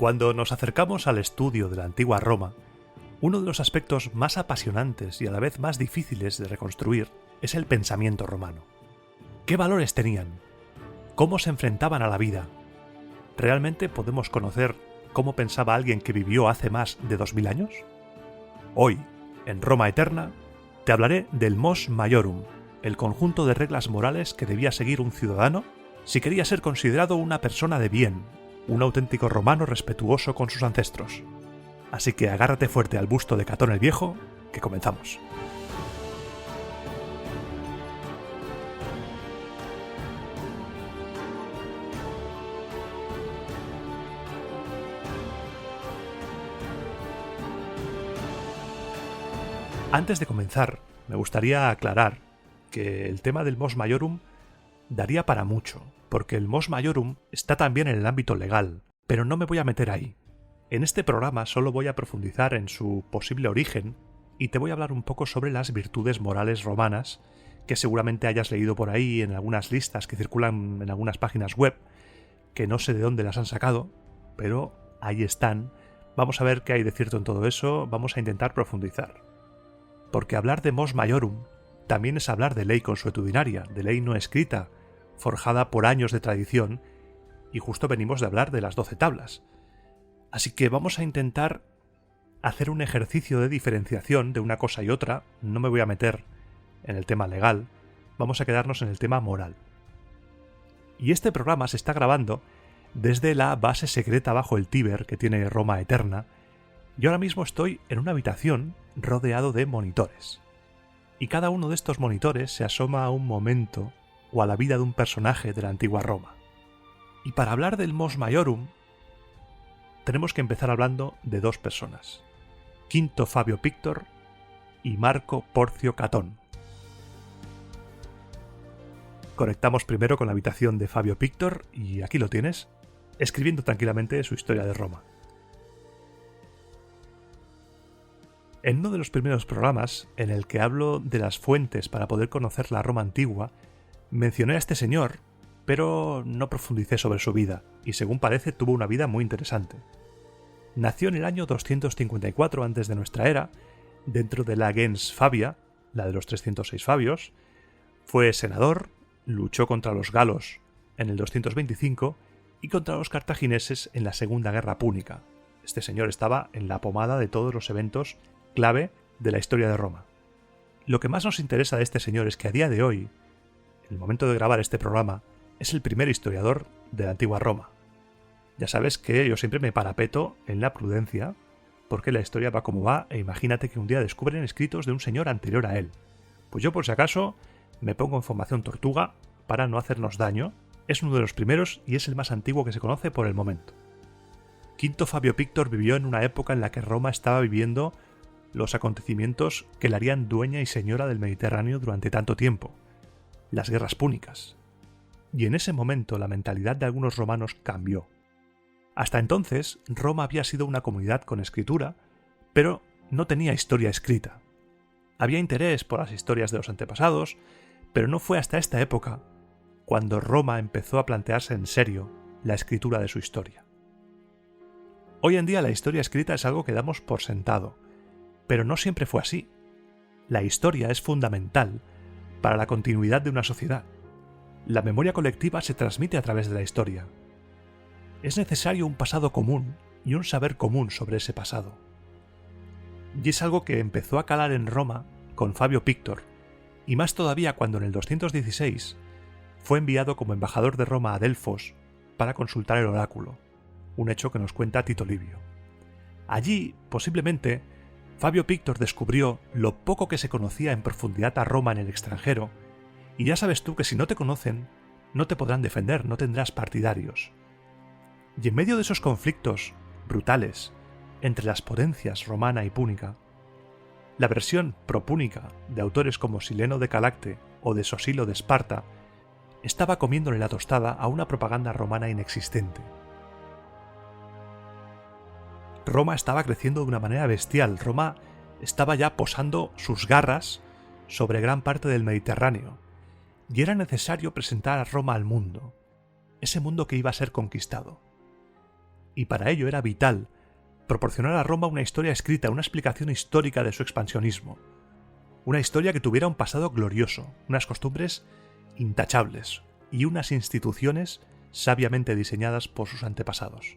Cuando nos acercamos al estudio de la antigua Roma, uno de los aspectos más apasionantes y a la vez más difíciles de reconstruir es el pensamiento romano. ¿Qué valores tenían? ¿Cómo se enfrentaban a la vida? ¿Realmente podemos conocer cómo pensaba alguien que vivió hace más de 2000 años? Hoy, en Roma Eterna, te hablaré del Mos Maiorum, el conjunto de reglas morales que debía seguir un ciudadano si quería ser considerado una persona de bien, un auténtico romano respetuoso con sus ancestros. Así que agárrate fuerte al busto de Catón el Viejo, que comenzamos. Antes de comenzar, me gustaría aclarar que el tema del Mos Maiorum daría para mucho, porque el Mos Maiorum está también en el ámbito legal, pero no me voy a meter ahí. En este programa solo voy a profundizar en su posible origen y te voy a hablar un poco sobre las virtudes morales romanas que seguramente hayas leído por ahí en algunas listas que circulan en algunas páginas web, que no sé de dónde las han sacado, pero ahí están. Vamos a ver qué hay de cierto en todo eso, vamos a intentar profundizar. Porque hablar de Mos Maiorum también es hablar de ley consuetudinaria, de ley no escrita, forjada por años de tradición, y justo venimos de hablar de las 12 tablas. Así que vamos a intentar hacer un ejercicio de diferenciación de una cosa y otra. No me voy a meter en el tema legal, vamos a quedarnos en el tema moral. Y este programa se está grabando desde la base secreta bajo el Tíber que tiene Roma Eterna, y ahora mismo estoy en una habitación rodeado de monitores. Y cada uno de estos monitores se asoma a un momento o a la vida de un personaje de la antigua Roma. Y para hablar del Mos Maiorum, tenemos que empezar hablando de dos personas: Quinto Fabio Pictor y Marco Porcio Catón. Conectamos primero con la habitación de Fabio Pictor y aquí lo tienes, escribiendo tranquilamente su historia de Roma. En uno de los primeros programas, en el que hablo de las fuentes para poder conocer la Roma antigua, mencioné a este señor, pero no profundicé sobre su vida, y según parece tuvo una vida muy interesante. Nació en el año 254 a.C., dentro de la gens Fabia, la de los 306 Fabios, fue senador, luchó contra los galos en el 225 y contra los cartagineses en la Segunda Guerra Púnica. Este señor estaba en la pomada de todos los eventos clave de la historia de Roma. Lo que más nos interesa de este señor es que a día de hoy, en el momento de grabar este programa, es el primer historiador de la antigua Roma. Ya sabes que yo siempre me parapeto en la prudencia, porque la historia va como va, e imagínate que un día descubren escritos de un señor anterior a él. Pues yo por si acaso me pongo en formación tortuga para no hacernos daño. Es uno de los primeros y es el más antiguo que se conoce por el momento. Quinto Fabio Pictor vivió en una época en la que Roma estaba viviendo los acontecimientos que la harían dueña y señora del Mediterráneo durante tanto tiempo, las guerras púnicas. Y en ese momento la mentalidad de algunos romanos cambió. Hasta entonces, Roma había sido una comunidad con escritura, pero no tenía historia escrita. Había interés por las historias de los antepasados, pero no fue hasta esta época cuando Roma empezó a plantearse en serio la escritura de su historia. Hoy en día la historia escrita es algo que damos por sentado, pero no siempre fue así. La historia es fundamental para la continuidad de una sociedad. La memoria colectiva se transmite a través de la historia. Es necesario un pasado común y un saber común sobre ese pasado. Y es algo que empezó a calar en Roma con Fabio Pictor, y más todavía cuando en el 216 fue enviado como embajador de Roma a Delfos para consultar el oráculo, un hecho que nos cuenta Tito Livio. Allí, posiblemente, Fabio Pictor descubrió lo poco que se conocía en profundidad a Roma en el extranjero, y ya sabes tú que si no te conocen, no te podrán defender, no tendrás partidarios. Y en medio de esos conflictos brutales entre las potencias romana y púnica, la versión propúnica de autores como Sileno de Calacte o de Sosilo de Esparta estaba comiéndole la tostada a una propaganda romana inexistente. Roma estaba creciendo de una manera bestial. Roma estaba ya posando sus garras sobre gran parte del Mediterráneo, y era necesario presentar a Roma al mundo, ese mundo que iba a ser conquistado. y para ello era vital proporcionar a Roma una historia escrita, una explicación histórica de su expansionismo. Una historia que tuviera un pasado glorioso, unas costumbres intachables y unas instituciones sabiamente diseñadas por sus antepasados.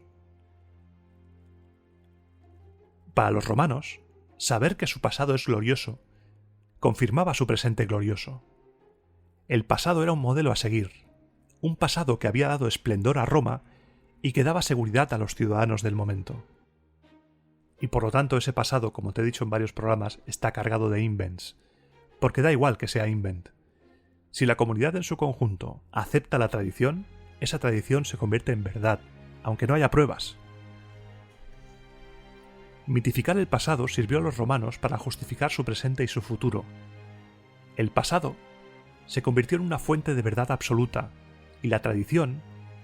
Para los romanos, saber que su pasado es glorioso confirmaba su presente glorioso. El pasado era un modelo a seguir, un pasado que había dado esplendor a Roma y que daba seguridad a los ciudadanos del momento. Y por lo tanto ese pasado, como te he dicho en varios programas, está cargado de invents, porque da igual que sea invent. Si la comunidad en su conjunto acepta la tradición, esa tradición se convierte en verdad, aunque no haya pruebas. Mitificar el pasado sirvió a los romanos para justificar su presente y su futuro. El pasado se convirtió en una fuente de verdad absoluta y la tradición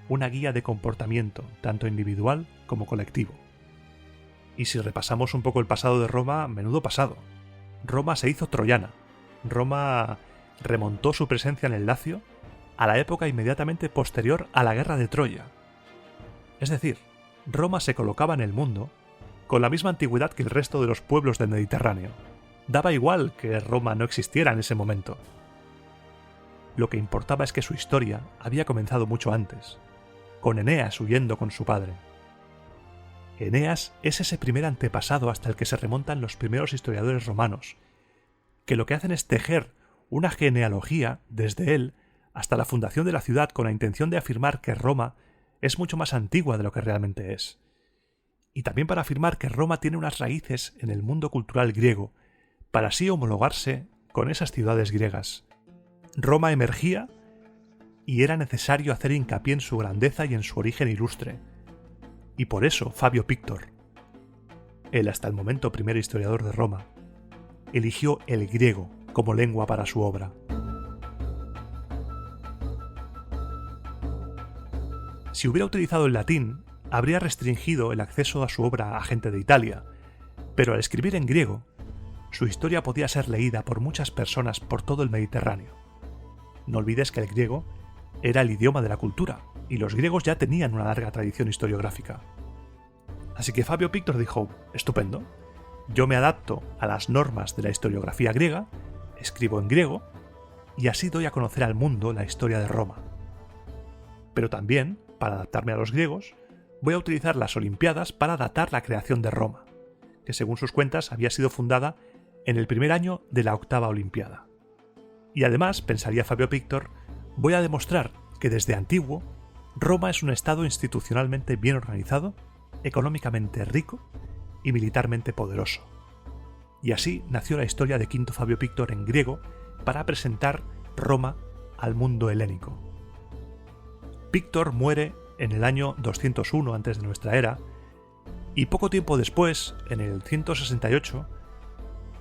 una guía de comportamiento, tanto individual como colectivo. Y si repasamos un poco el pasado de Roma, menudo pasado. Roma se hizo troyana. Roma remontó su presencia en el Lacio a la época inmediatamente posterior a la guerra de Troya. Es decir, Roma se colocaba en el mundo con la misma antigüedad que el resto de los pueblos del Mediterráneo. Daba igual que Roma no existiera en ese momento. Lo que importaba es que su historia había comenzado mucho antes, con Eneas huyendo con su padre. Eneas es ese primer antepasado hasta el que se remontan los primeros historiadores romanos, que lo que hacen es tejer una genealogía desde él hasta la fundación de la ciudad con la intención de afirmar que Roma es mucho más antigua de lo que realmente es. Y también para afirmar que Roma tiene unas raíces en el mundo cultural griego, para así homologarse con esas ciudades griegas. Roma emergía y era necesario hacer hincapié en su grandeza y en su origen ilustre. Y por eso Fabio Pictor, el hasta el momento primer historiador de Roma, eligió el griego como lengua para su obra. Si hubiera utilizado el latín, habría restringido el acceso a su obra a gente de Italia, pero al escribir en griego, su historia podía ser leída por muchas personas por todo el Mediterráneo. No olvides que el griego era el idioma de la cultura, y los griegos ya tenían una larga tradición historiográfica. Así que Fabio Pictor dijo, estupendo, yo me adapto a las normas de la historiografía griega, escribo en griego, y así doy a conocer al mundo la historia de Roma. Pero también, para adaptarme a los griegos, voy a utilizar las Olimpiadas para datar la creación de Roma, que según sus cuentas había sido fundada en el primer año de la 8ª Olimpiada. Y además, pensaría Fabio Pictor, voy a demostrar que desde antiguo, Roma es un estado institucionalmente bien organizado, económicamente rico y militarmente poderoso. Y así nació la historia de Quinto Fabio Pictor en griego para presentar Roma al mundo helénico. Pictor muere en el año 201 a.C. y poco tiempo después, en el 168,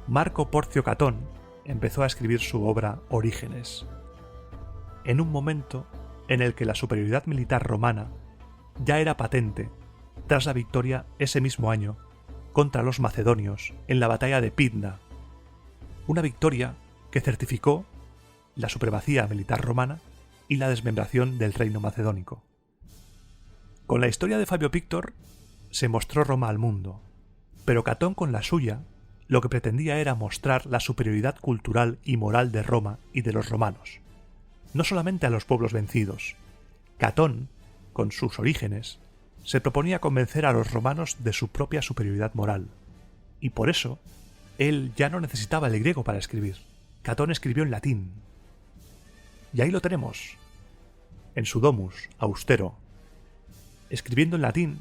Marco Porcio Catón empezó a escribir su obra Orígenes, en un momento en el que la superioridad militar romana ya era patente tras la victoria ese mismo año contra los macedonios en la batalla de Pydna, una victoria que certificó la supremacía militar romana y la desmembración del reino macedónico. Con la historia de Fabio Pictor se mostró Roma al mundo, pero Catón con la suya lo que pretendía era mostrar la superioridad cultural y moral de Roma y de los romanos, no solamente a los pueblos vencidos. Catón, con sus Orígenes, se proponía convencer a los romanos de su propia superioridad moral, y por eso él ya no necesitaba el griego para escribir. Catón escribió en latín. Y ahí lo tenemos, en su domus, austero, escribiendo en latín,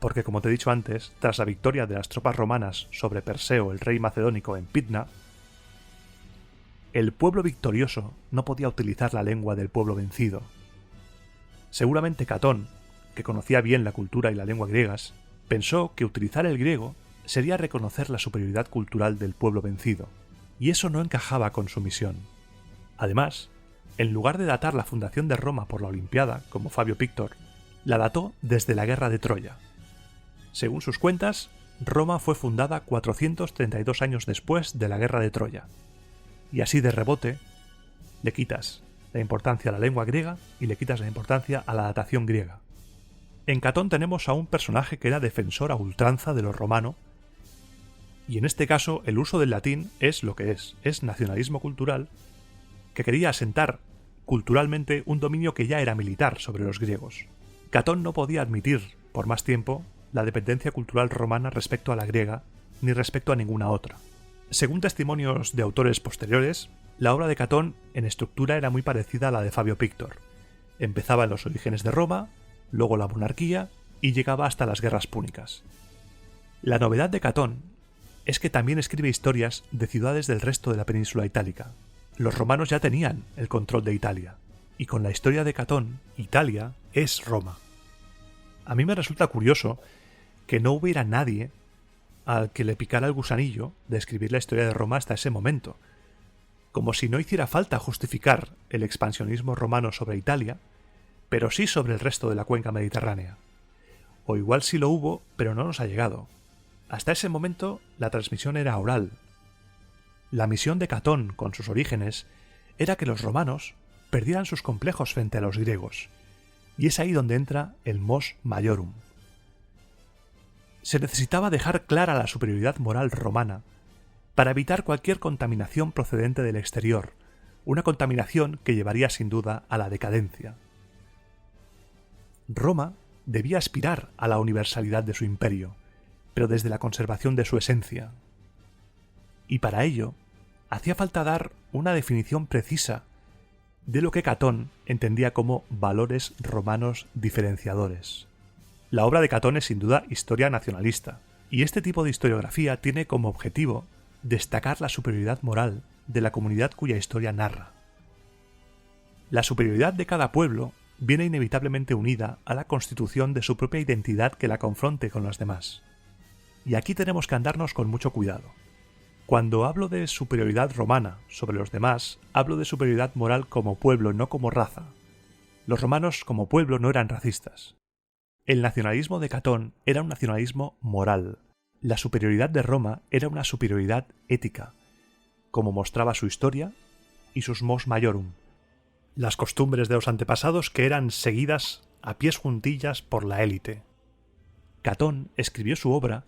porque como te he dicho antes, tras la victoria de las tropas romanas sobre Perseo, el rey macedónico, en Pydna, el pueblo victorioso no podía utilizar la lengua del pueblo vencido. Seguramente Catón, que conocía bien la cultura y la lengua griegas, pensó que utilizar el griego sería reconocer la superioridad cultural del pueblo vencido, y eso no encajaba con su misión. Además, en lugar de datar la fundación de Roma por la Olimpiada, como Fabio Pictor, la dató desde la guerra de Troya. Según sus cuentas, Roma fue fundada 432 años después de la guerra de Troya, y así de rebote le quitas la importancia a la lengua griega y le quitas la importancia a la datación griega. En Catón tenemos a un personaje que era defensor a ultranza de lo romano, y en este caso el uso del latín es lo que es nacionalismo cultural, que quería asentar culturalmente un dominio que ya era militar sobre los griegos. Catón no podía admitir, por más tiempo, la dependencia cultural romana respecto a la griega, ni respecto a ninguna otra. Según testimonios de autores posteriores, la obra de Catón en estructura era muy parecida a la de Fabio Pictor. Empezaba en los orígenes de Roma, luego la monarquía y llegaba hasta las guerras púnicas. La novedad de Catón es que también escribe historias de ciudades del resto de la península itálica. Los romanos ya tenían el control de Italia, y con la historia de Catón, Italia es Roma. A mí me resulta curioso que no hubiera nadie al que le picara el gusanillo de escribir la historia de Roma hasta ese momento, como si no hiciera falta justificar el expansionismo romano sobre Italia, pero sí sobre el resto de la cuenca mediterránea. O igual sí lo hubo, pero no nos ha llegado. Hasta ese momento la transmisión era oral. La misión de Catón, con sus orígenes, era que los romanos perdieran sus complejos frente a los griegos, y es ahí donde entra el mos maiorum. Se necesitaba dejar clara la superioridad moral romana para evitar cualquier contaminación procedente del exterior, una contaminación que llevaría sin duda a la decadencia. Roma debía aspirar a la universalidad de su imperio, pero desde la conservación de su esencia. Y para ello, hacía falta dar una definición precisa de lo que Catón entendía como valores romanos diferenciadores. La obra de Catón es sin duda historia nacionalista, y este tipo de historiografía tiene como objetivo destacar la superioridad moral de la comunidad cuya historia narra. La superioridad de cada pueblo viene inevitablemente unida a la constitución de su propia identidad que la confronte con las demás. Y aquí tenemos que andarnos con mucho cuidado. Cuando hablo de superioridad romana sobre los demás, hablo de superioridad moral como pueblo, no como raza. Los romanos como pueblo no eran racistas. El nacionalismo de Catón era un nacionalismo moral. La superioridad de Roma era una superioridad ética, como mostraba su historia y sus mos maiorum, las costumbres de los antepasados que eran seguidas a pies juntillas por la élite. Catón escribió su obra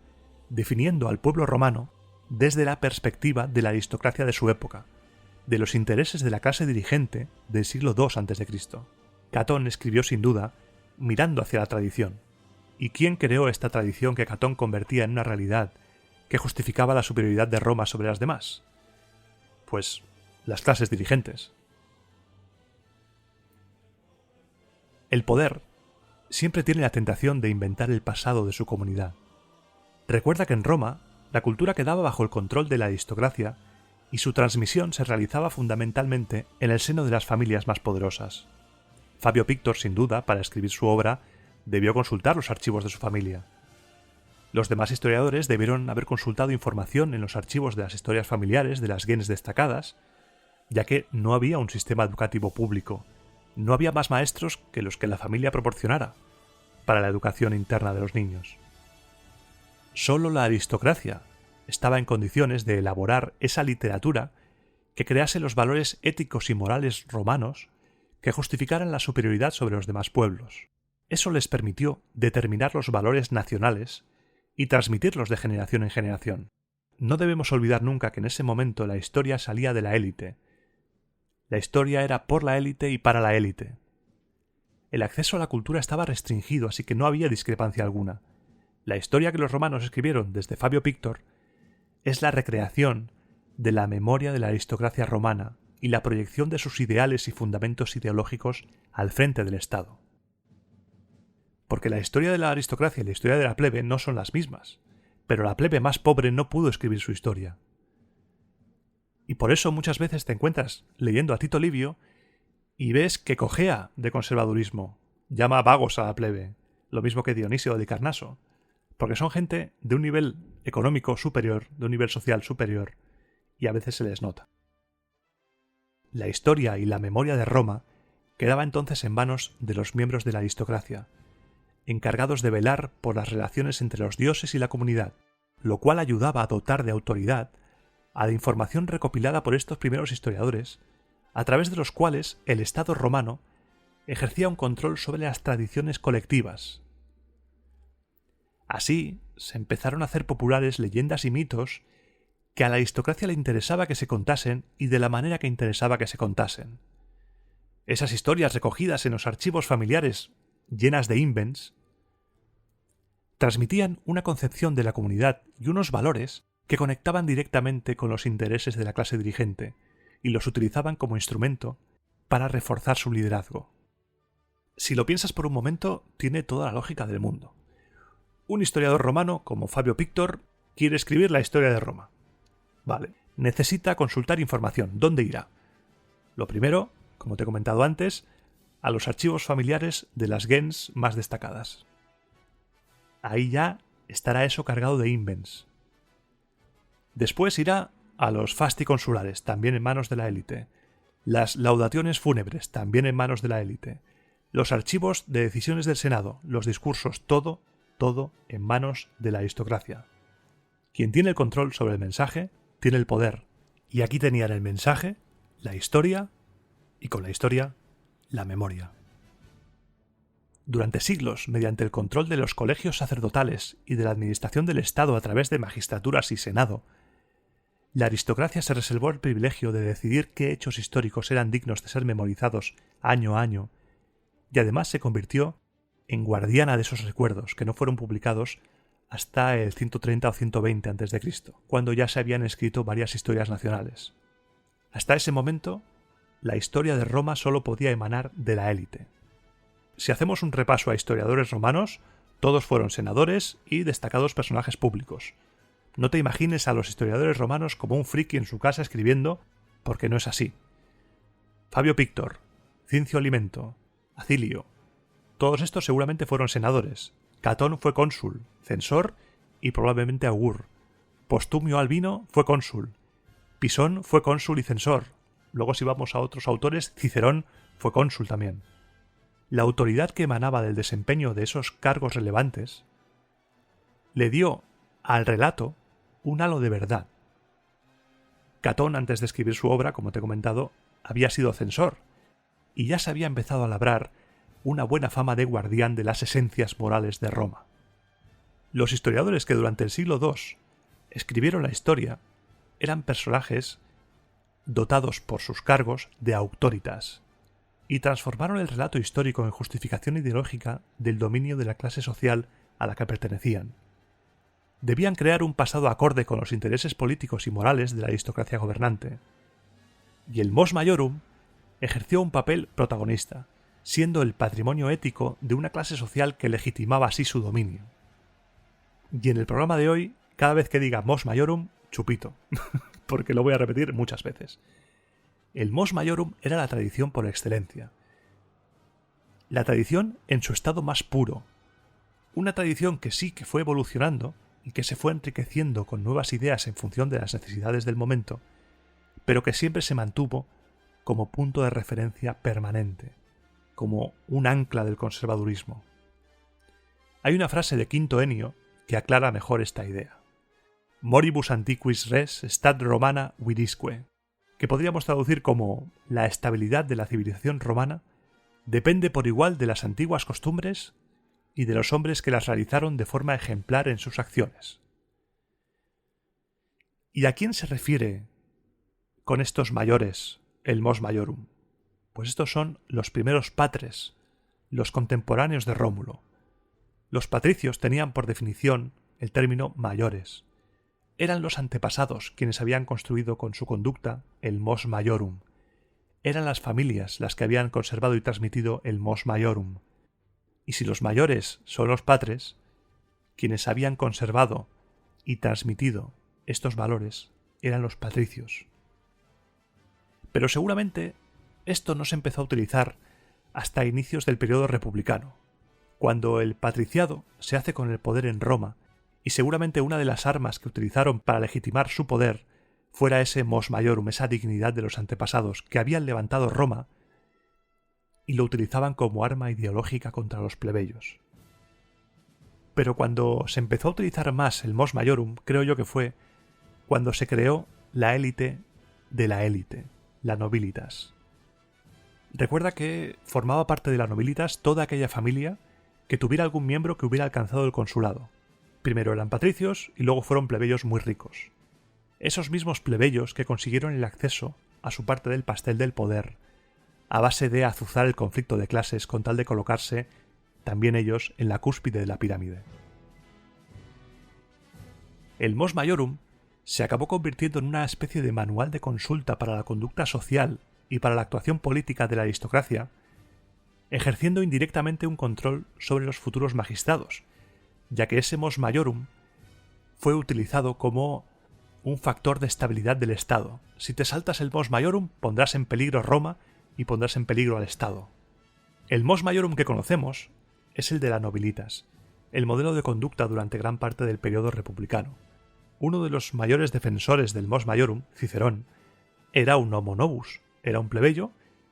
definiendo al pueblo romano desde la perspectiva de la aristocracia de su época, de los intereses de la clase dirigente del siglo II a.C. Catón escribió sin duda mirando hacia la tradición. ¿Y quién creó esta tradición que Catón convertía en una realidad que justificaba la superioridad de Roma sobre las demás? Pues las clases dirigentes. El poder siempre tiene la tentación de inventar el pasado de su comunidad. Recuerda que en Roma la cultura quedaba bajo el control de la aristocracia y su transmisión se realizaba fundamentalmente en el seno de las familias más poderosas. Fabio Pictor, sin duda, para escribir su obra, debió consultar los archivos de su familia. Los demás historiadores debieron haber consultado información en los archivos de las historias familiares de las gens destacadas, ya que no había un sistema educativo público, no había más maestros que los que la familia proporcionara para la educación interna de los niños. Solo la aristocracia estaba en condiciones de elaborar esa literatura que crease los valores éticos y morales romanos que justificaran la superioridad sobre los demás pueblos. Eso les permitió determinar los valores nacionales y transmitirlos de generación en generación. No debemos olvidar nunca que en ese momento la historia salía de la élite. La historia era por la élite y para la élite. El acceso a la cultura estaba restringido, así que no había discrepancia alguna. La historia que los romanos escribieron desde Fabio Pictor es la recreación de la memoria de la aristocracia romana y la proyección de sus ideales y fundamentos ideológicos al frente del Estado. Porque la historia de la aristocracia y la historia de la plebe no son las mismas, pero la plebe más pobre no pudo escribir su historia. Y por eso muchas veces te encuentras leyendo a Tito Livio y ves que cojea de conservadurismo, llama vagos a la plebe, lo mismo que Dionisio de Carnaso, porque son gente de un nivel económico superior, de un nivel social superior, y a veces se les nota. La historia y la memoria de Roma quedaba entonces en manos de los miembros de la aristocracia, encargados de velar por las relaciones entre los dioses y la comunidad, lo cual ayudaba a dotar de autoridad a la información recopilada por estos primeros historiadores, a través de los cuales el Estado romano ejercía un control sobre las tradiciones colectivas, Así se empezaron a hacer populares leyendas y mitos que a la aristocracia le interesaba que se contasen y de la manera que interesaba que se contasen. Esas historias recogidas en los archivos familiares, llenas de invents, transmitían una concepción de la comunidad y unos valores que conectaban directamente con los intereses de la clase dirigente y los utilizaban como instrumento para reforzar su liderazgo. Si lo piensas por un momento, tiene toda la lógica del mundo. Un historiador romano como Fabio Pictor quiere escribir la historia de Roma. Vale, necesita consultar información. ¿Dónde irá? Lo primero, como te he comentado antes, a los archivos familiares de las gens más destacadas. Ahí ya estará eso cargado de invents. Después irá a los fasti consulares, también en manos de la élite. Las laudaciones fúnebres, también en manos de la élite. Los archivos de decisiones del Senado, los discursos, todo en manos de la aristocracia. Quien tiene el control sobre el mensaje, tiene el poder. Y aquí tenían el mensaje, la historia, y con la historia, la memoria. Durante siglos, mediante el control de los colegios sacerdotales y de la administración del Estado a través de magistraturas y senado, la aristocracia se reservó el privilegio de decidir qué hechos históricos eran dignos de ser memorizados año a año, y además se convirtió en guardiana de esos recuerdos que no fueron publicados hasta el 130 o 120 a.C., cuando ya se habían escrito varias historias nacionales. Hasta ese momento, la historia de Roma solo podía emanar de la élite. Si hacemos un repaso a historiadores romanos, todos fueron senadores y destacados personajes públicos. No te imagines a los historiadores romanos como un friki en su casa escribiendo, porque no es así. Fabio Pictor, Cincio Alimento, Acilio, todos estos seguramente fueron senadores. Catón fue cónsul, censor y probablemente augur. Postumio Albino fue cónsul. Pisón fue cónsul y censor. Luego, si vamos a otros autores, Cicerón fue cónsul también. La autoridad que emanaba del desempeño de esos cargos relevantes le dio al relato un halo de verdad. Catón, antes de escribir su obra, como te he comentado, había sido censor y ya se había empezado a labrar una buena fama de guardián de las esencias morales de Roma. Los historiadores que durante el siglo II escribieron la historia eran personajes dotados por sus cargos de auctoritas y transformaron el relato histórico en justificación ideológica del dominio de la clase social a la que pertenecían. Debían crear un pasado acorde con los intereses políticos y morales de la aristocracia gobernante. Y el mos maiorum ejerció un papel protagonista, siendo el patrimonio ético de una clase social que legitimaba así su dominio. Y en el programa de hoy, cada vez que diga mos maiorum, chupito, porque lo voy a repetir muchas veces. El mos maiorum era la tradición por excelencia. La tradición en su estado más puro. Una tradición que sí que fue evolucionando y que se fue enriqueciendo con nuevas ideas en función de las necesidades del momento, pero que siempre se mantuvo como punto de referencia permanente, como un ancla del conservadurismo. Hay una frase de Quinto Ennio que aclara mejor esta idea. Moribus antiquis res stat romana virisque, que podríamos traducir como la estabilidad de la civilización romana depende por igual de las antiguas costumbres y de los hombres que las realizaron de forma ejemplar en sus acciones. ¿Y a quién se refiere con estos mayores el mos maiorum? Pues estos son los primeros patres, los contemporáneos de Rómulo. Los patricios tenían por definición el término mayores. Eran los antepasados quienes habían construido con su conducta el mos maiorum. Eran las familias las que habían conservado y transmitido el mos maiorum. Y si los mayores son los patres, quienes habían conservado y transmitido estos valores eran los patricios. Pero seguramente esto no se empezó a utilizar hasta inicios del periodo republicano, cuando el patriciado se hace con el poder en Roma, y seguramente una de las armas que utilizaron para legitimar su poder fuera ese mos maiorum, esa dignidad de los antepasados que habían levantado Roma y lo utilizaban como arma ideológica contra los plebeyos. Pero cuando se empezó a utilizar más el mos maiorum, creo yo que fue cuando se creó la élite de la élite, la nobilitas. Recuerda que formaba parte de la nobilitas toda aquella familia que tuviera algún miembro que hubiera alcanzado el consulado. Primero eran patricios y luego fueron plebeyos muy ricos. Esos mismos plebeyos que consiguieron el acceso a su parte del pastel del poder, a base de azuzar el conflicto de clases con tal de colocarse, también ellos, en la cúspide de la pirámide. El Mos Maiorum se acabó convirtiendo en una especie de manual de consulta para la conducta social y para la actuación política de la aristocracia, ejerciendo indirectamente un control sobre los futuros magistrados, ya que ese Mos Maiorum fue utilizado como un factor de estabilidad del Estado. Si te saltas el Mos Maiorum, pondrás en peligro Roma y pondrás en peligro al Estado. El Mos Maiorum que conocemos es el de la Nobilitas, el modelo de conducta durante gran parte del periodo republicano. Uno de los mayores defensores del Mos Maiorum, Cicerón, era un homo novus, era un plebeyo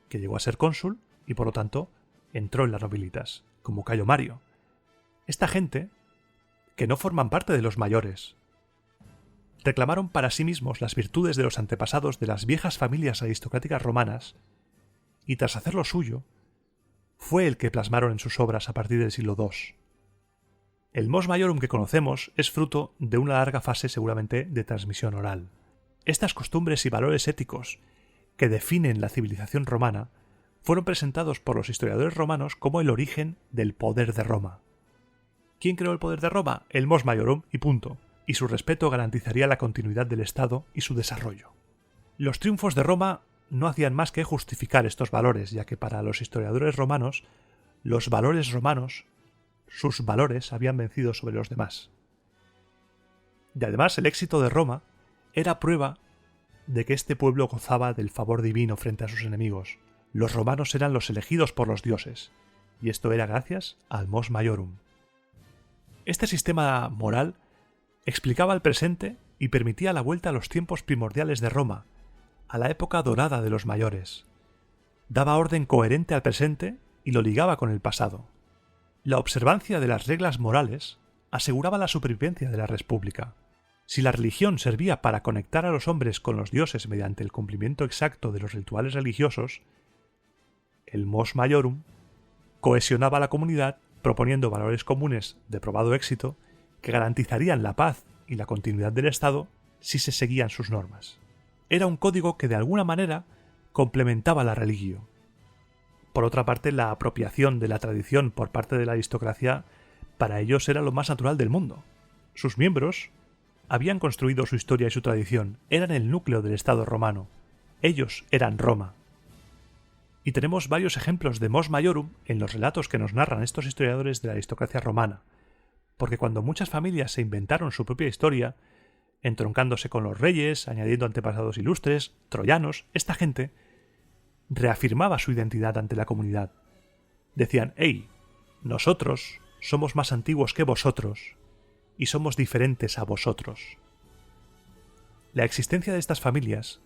que llegó a ser cónsul y por lo tanto entró en la Nobilitas, como Cayo Mario. Esta gente, que no forman parte de los mayores, reclamaron para sí mismos las virtudes de los antepasados de las viejas familias aristocráticas romanas y tras hacer lo suyo, fue el que plasmaron en sus obras a partir del siglo II. El Mos Maiorum que conocemos es fruto de una larga fase seguramente de transmisión oral. Estas costumbres y valores éticos que definen la civilización romana fueron presentados por los historiadores romanos como el origen del poder de Roma. ¿Quién creó el poder de Roma? El Mos Maiorum y punto. Y su respeto garantizaría la continuidad del Estado y su desarrollo. Los triunfos de Roma no hacían más que justificar estos valores, ya que para los historiadores romanos, los valores romanos, sus valores habían vencido sobre los demás. Y además el éxito de Roma era prueba de que este pueblo gozaba del favor divino frente a sus enemigos. Los romanos eran los elegidos por los dioses, y esto era gracias al Mos Maiorum. Este sistema moral explicaba el presente y permitía la vuelta a los tiempos primordiales de Roma, a la época dorada de los mayores. Daba orden coherente al presente y lo ligaba con el pasado. La observancia de las reglas morales aseguraba la supervivencia de la república. Si la religión servía para conectar a los hombres con los dioses mediante el cumplimiento exacto de los rituales religiosos, el Mos Maiorum cohesionaba a la comunidad proponiendo valores comunes de probado éxito que garantizarían la paz y la continuidad del Estado si se seguían sus normas. Era un código que de alguna manera complementaba la religión. Por otra parte, la apropiación de la tradición por parte de la aristocracia para ellos era lo más natural del mundo. Sus miembros habían construido su historia y su tradición, eran el núcleo del Estado romano. Ellos eran Roma. Y tenemos varios ejemplos de Mos Maiorum en los relatos que nos narran estos historiadores de la aristocracia romana, porque cuando muchas familias se inventaron su propia historia, entroncándose con los reyes, añadiendo antepasados ilustres, troyanos, esta gente reafirmaba su identidad ante la comunidad. Decían, «Hey, nosotros somos más antiguos que vosotros y somos diferentes a vosotros». La existencia de estas familias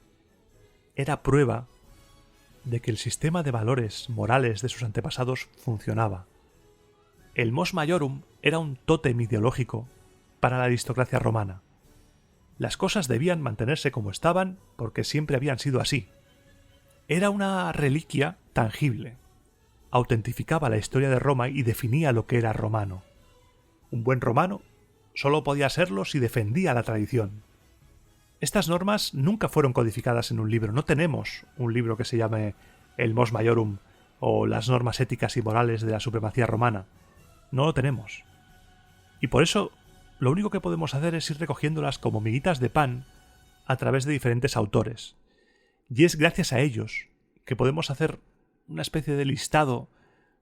era prueba de que el sistema de valores morales de sus antepasados funcionaba. El Mos Maiorum era un tótem ideológico para la aristocracia romana. Las cosas debían mantenerse como estaban porque siempre habían sido así. Era una reliquia tangible. Autentificaba la historia de Roma y definía lo que era romano. Un buen romano solo podía serlo si defendía la tradición. Estas normas nunca fueron codificadas en un libro. No tenemos un libro que se llame el Mos Maiorum o las normas éticas y morales de la supremacía romana. No lo tenemos. Y por eso lo único que podemos hacer es ir recogiéndolas como miguitas de pan a través de diferentes autores. Y es gracias a ellos que podemos hacer una especie de listado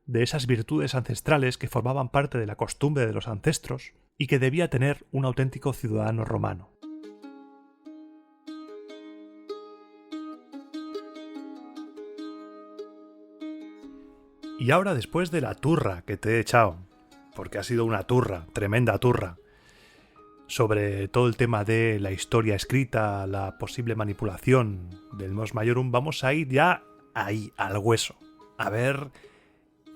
de esas virtudes ancestrales que formaban parte de la costumbre de los ancestros y que debía tener un auténtico ciudadano romano. Y ahora, después de la turra que te he echado, porque ha sido una turra, tremenda turra, sobre todo el tema de la historia escrita, la posible manipulación del Mos Maiorum, vamos a ir ya ahí, al hueso. A ver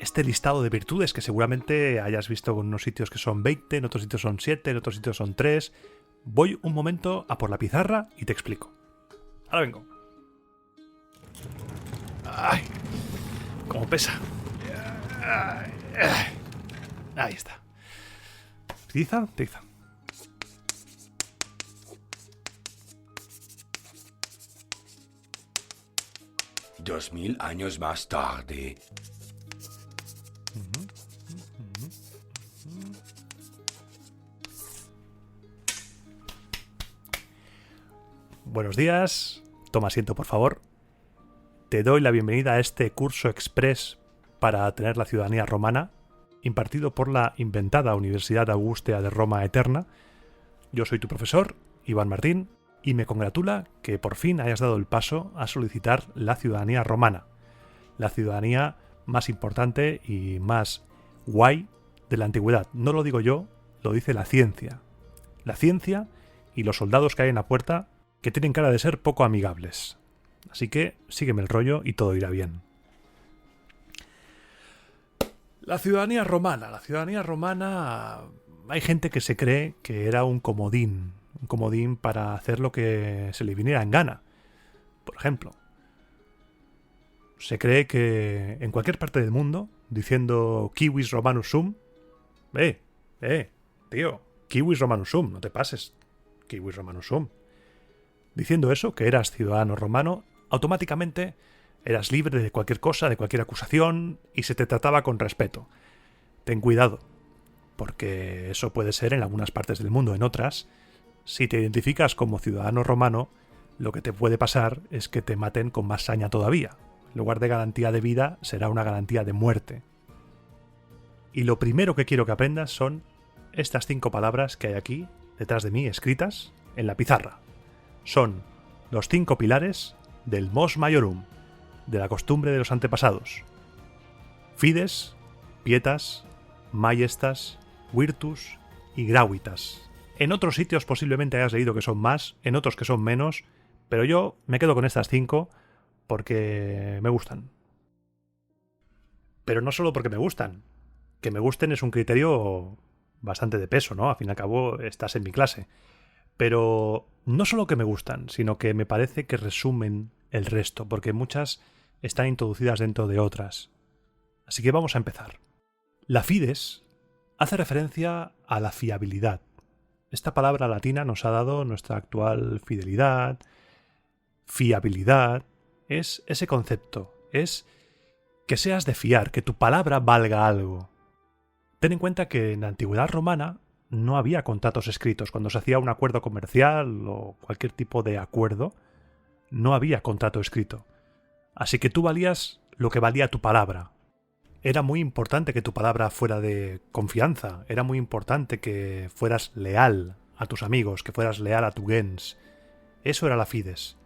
este listado de virtudes que seguramente hayas visto en unos sitios que son 20, en otros sitios son 7, en otros sitios son 3. Voy un momento a por la pizarra y te explico. Ahora vengo. ¡Ay! ¡Cómo pesa! Ahí está. Tiza. 2000 años más tarde. Buenos días, toma asiento por favor. Te doy la bienvenida a este curso express para tener la ciudadanía romana, impartido por la inventada Universidad Augustea de Roma Eterna. Yo soy tu profesor, Iván Martín, y me congratula que por fin hayas dado el paso a solicitar la ciudadanía romana, la ciudadanía más importante y más guay de la antigüedad. No lo digo yo, lo dice la ciencia. La ciencia y los soldados que hay en la puerta, que tienen cara de ser poco amigables. Así que sígueme el rollo y todo irá bien. La ciudadanía romana. La ciudadanía romana... Hay gente que se cree que era un comodín para hacer lo que se le viniera en gana. Por ejemplo, se cree que en cualquier parte del mundo, diciendo Civis Romanus sum, tío, Civis Romanus sum, no te pases, Civis Romanus sum. Diciendo eso, que eras ciudadano romano, automáticamente eras libre de cualquier cosa, de cualquier acusación, y se te trataba con respeto. Ten cuidado, porque eso puede ser en algunas partes del mundo. En otras, si te identificas como ciudadano romano, lo que te puede pasar es que te maten con más saña todavía. En lugar de garantía de vida, será una garantía de muerte. Y lo primero que quiero que aprendas son estas 5 palabras que hay aquí, detrás de mí, escritas en la pizarra. Son los 5 pilares del mos maiorum, de la costumbre de los antepasados. Fides, pietas, majestas, virtus y gravitas. En otros sitios posiblemente hayas leído que son más, en otros que son menos, pero yo me quedo con estas 5 porque me gustan. Pero no solo porque me gustan. Que me gusten es un criterio bastante de peso, ¿no? Al fin y al cabo estás en mi clase. Pero no solo que me gustan, sino que me parece que resumen el resto, porque muchas están introducidas dentro de otras. Así que vamos a empezar. La fides hace referencia a la fiabilidad. Esta palabra latina nos ha dado nuestra actual fidelidad, fiabilidad. Es ese concepto, es que seas de fiar, que tu palabra valga algo. Ten en cuenta que en la antigüedad romana no había contratos escritos. Cuando se hacía un acuerdo comercial o cualquier tipo de acuerdo, no había contrato escrito. Así que tú valías lo que valía tu palabra. Era muy importante que tu palabra fuera de confianza. Era muy importante que fueras leal a tus amigos, que fueras leal a tu gens. Eso era la fides.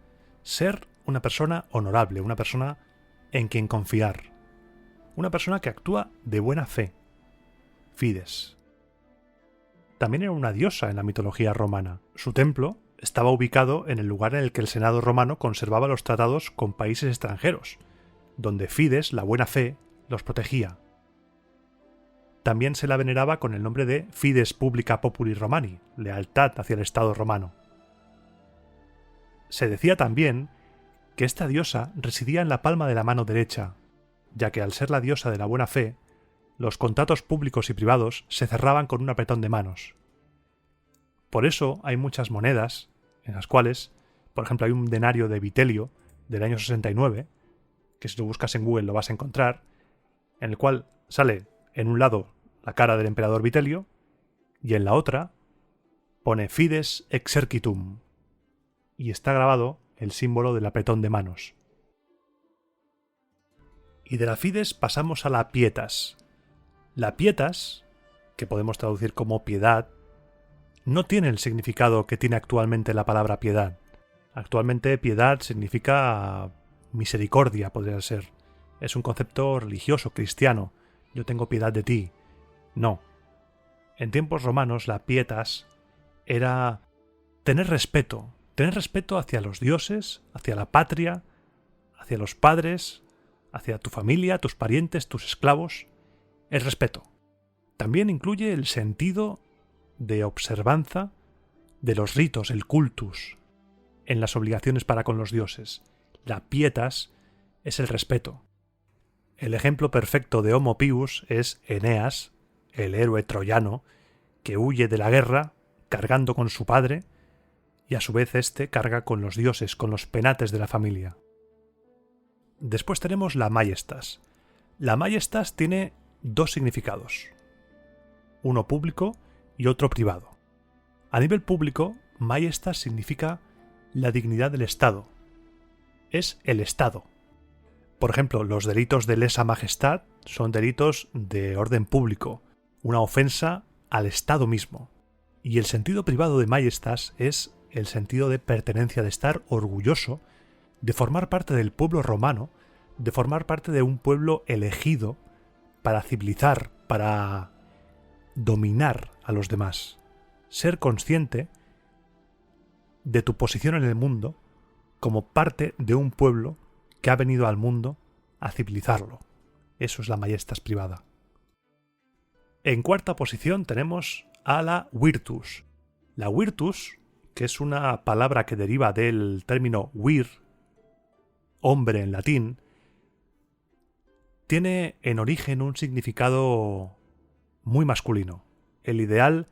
Ser una persona honorable, una persona en quien confiar. Una persona que actúa de buena fe. Fides. También era una diosa en la mitología romana. Su templo estaba ubicado en el lugar en el que el Senado romano conservaba los tratados con países extranjeros, donde Fides, la buena fe, los protegía. También se la veneraba con el nombre de Fides Publica Populi Romani, lealtad hacia el Estado romano. Se decía también que esta diosa residía en la palma de la mano derecha, ya que al ser la diosa de la buena fe, los contratos públicos y privados se cerraban con un apretón de manos. Por eso hay muchas monedas en las cuales, por ejemplo, hay un denario de Vitelio del año 69, que si lo buscas en Google lo vas a encontrar, en el cual sale en un lado la cara del emperador Vitelio y en la otra pone Fides Exercitum y está grabado el símbolo del apretón de manos. Y de la Fides pasamos a la Pietas. La pietas, que podemos traducir como piedad, no tiene el significado que tiene actualmente la palabra piedad. Actualmente piedad significa misericordia, podría ser. Es un concepto religioso, cristiano. Yo tengo piedad de ti. No. En tiempos romanos la pietas era tener respeto hacia los dioses, hacia la patria, hacia los padres, hacia tu familia, tus parientes, tus esclavos. El respeto. También incluye el sentido de observanza de los ritos, el cultus, en las obligaciones para con los dioses. La pietas es el respeto. El ejemplo perfecto de Homo Pius es Eneas, el héroe troyano, que huye de la guerra cargando con su padre y a su vez éste carga con los dioses, con los penates de la familia. Después tenemos la majestas. La majestas tiene dos significados, uno público y otro privado. A nivel público, majestas significa la dignidad del Estado. Es el Estado. Por ejemplo, los delitos de lesa majestad son delitos de orden público, una ofensa al Estado mismo. Y el sentido privado de majestas es el sentido de pertenencia, de estar orgulloso, de formar parte del pueblo romano, de formar parte de un pueblo elegido para civilizar, para dominar a los demás. Ser consciente de tu posición en el mundo como parte de un pueblo que ha venido al mundo a civilizarlo. Eso es la majestas privada. En cuarta posición tenemos a la virtus. La virtus, que es una palabra que deriva del término vir, hombre en latín, tiene en origen un significado muy masculino, el ideal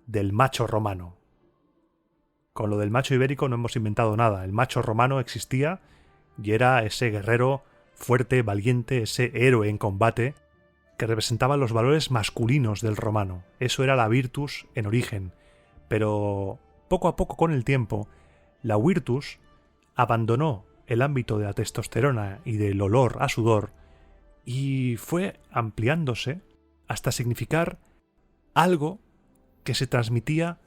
del macho romano. Con lo del macho ibérico no hemos inventado nada. El macho romano existía y era ese guerrero fuerte, valiente, ese héroe en combate que representaba los valores masculinos del romano. Eso era la virtus en origen. Pero poco a poco con el tiempo, la virtus abandonó el ámbito de la testosterona y del olor a sudor y fue ampliándose hasta significar algo que se transmitía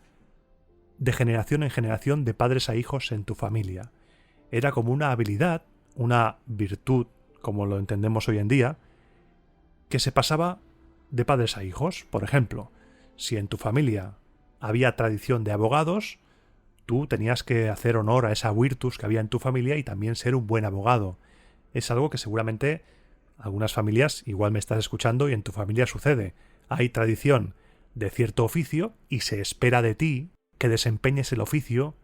de generación en generación, de padres a hijos en tu familia. Era como una habilidad, una virtud, como lo entendemos hoy en día, que se pasaba de padres a hijos. Por ejemplo, si en tu familia había tradición de abogados, tú tenías que hacer honor a esa virtus que había en tu familia y también ser un buen abogado. Es algo que seguramente algunas familias, igual me estás escuchando y en tu familia sucede. Hay tradición de cierto oficio y se espera de ti que desempeñes el oficio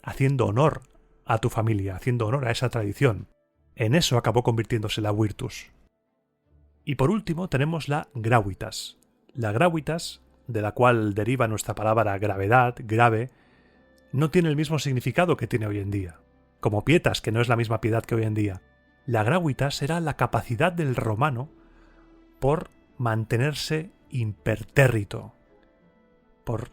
haciendo honor a tu familia, haciendo honor a esa tradición. En eso acabó convirtiéndose la virtus. Y por último tenemos la gravitas. La gravitas, de la cual deriva nuestra palabra gravedad, grave, no tiene el mismo significado que tiene hoy en día. Como pietas, que no es la misma piedad que hoy en día. La gravitas era la capacidad del romano por mantenerse impertérrito, por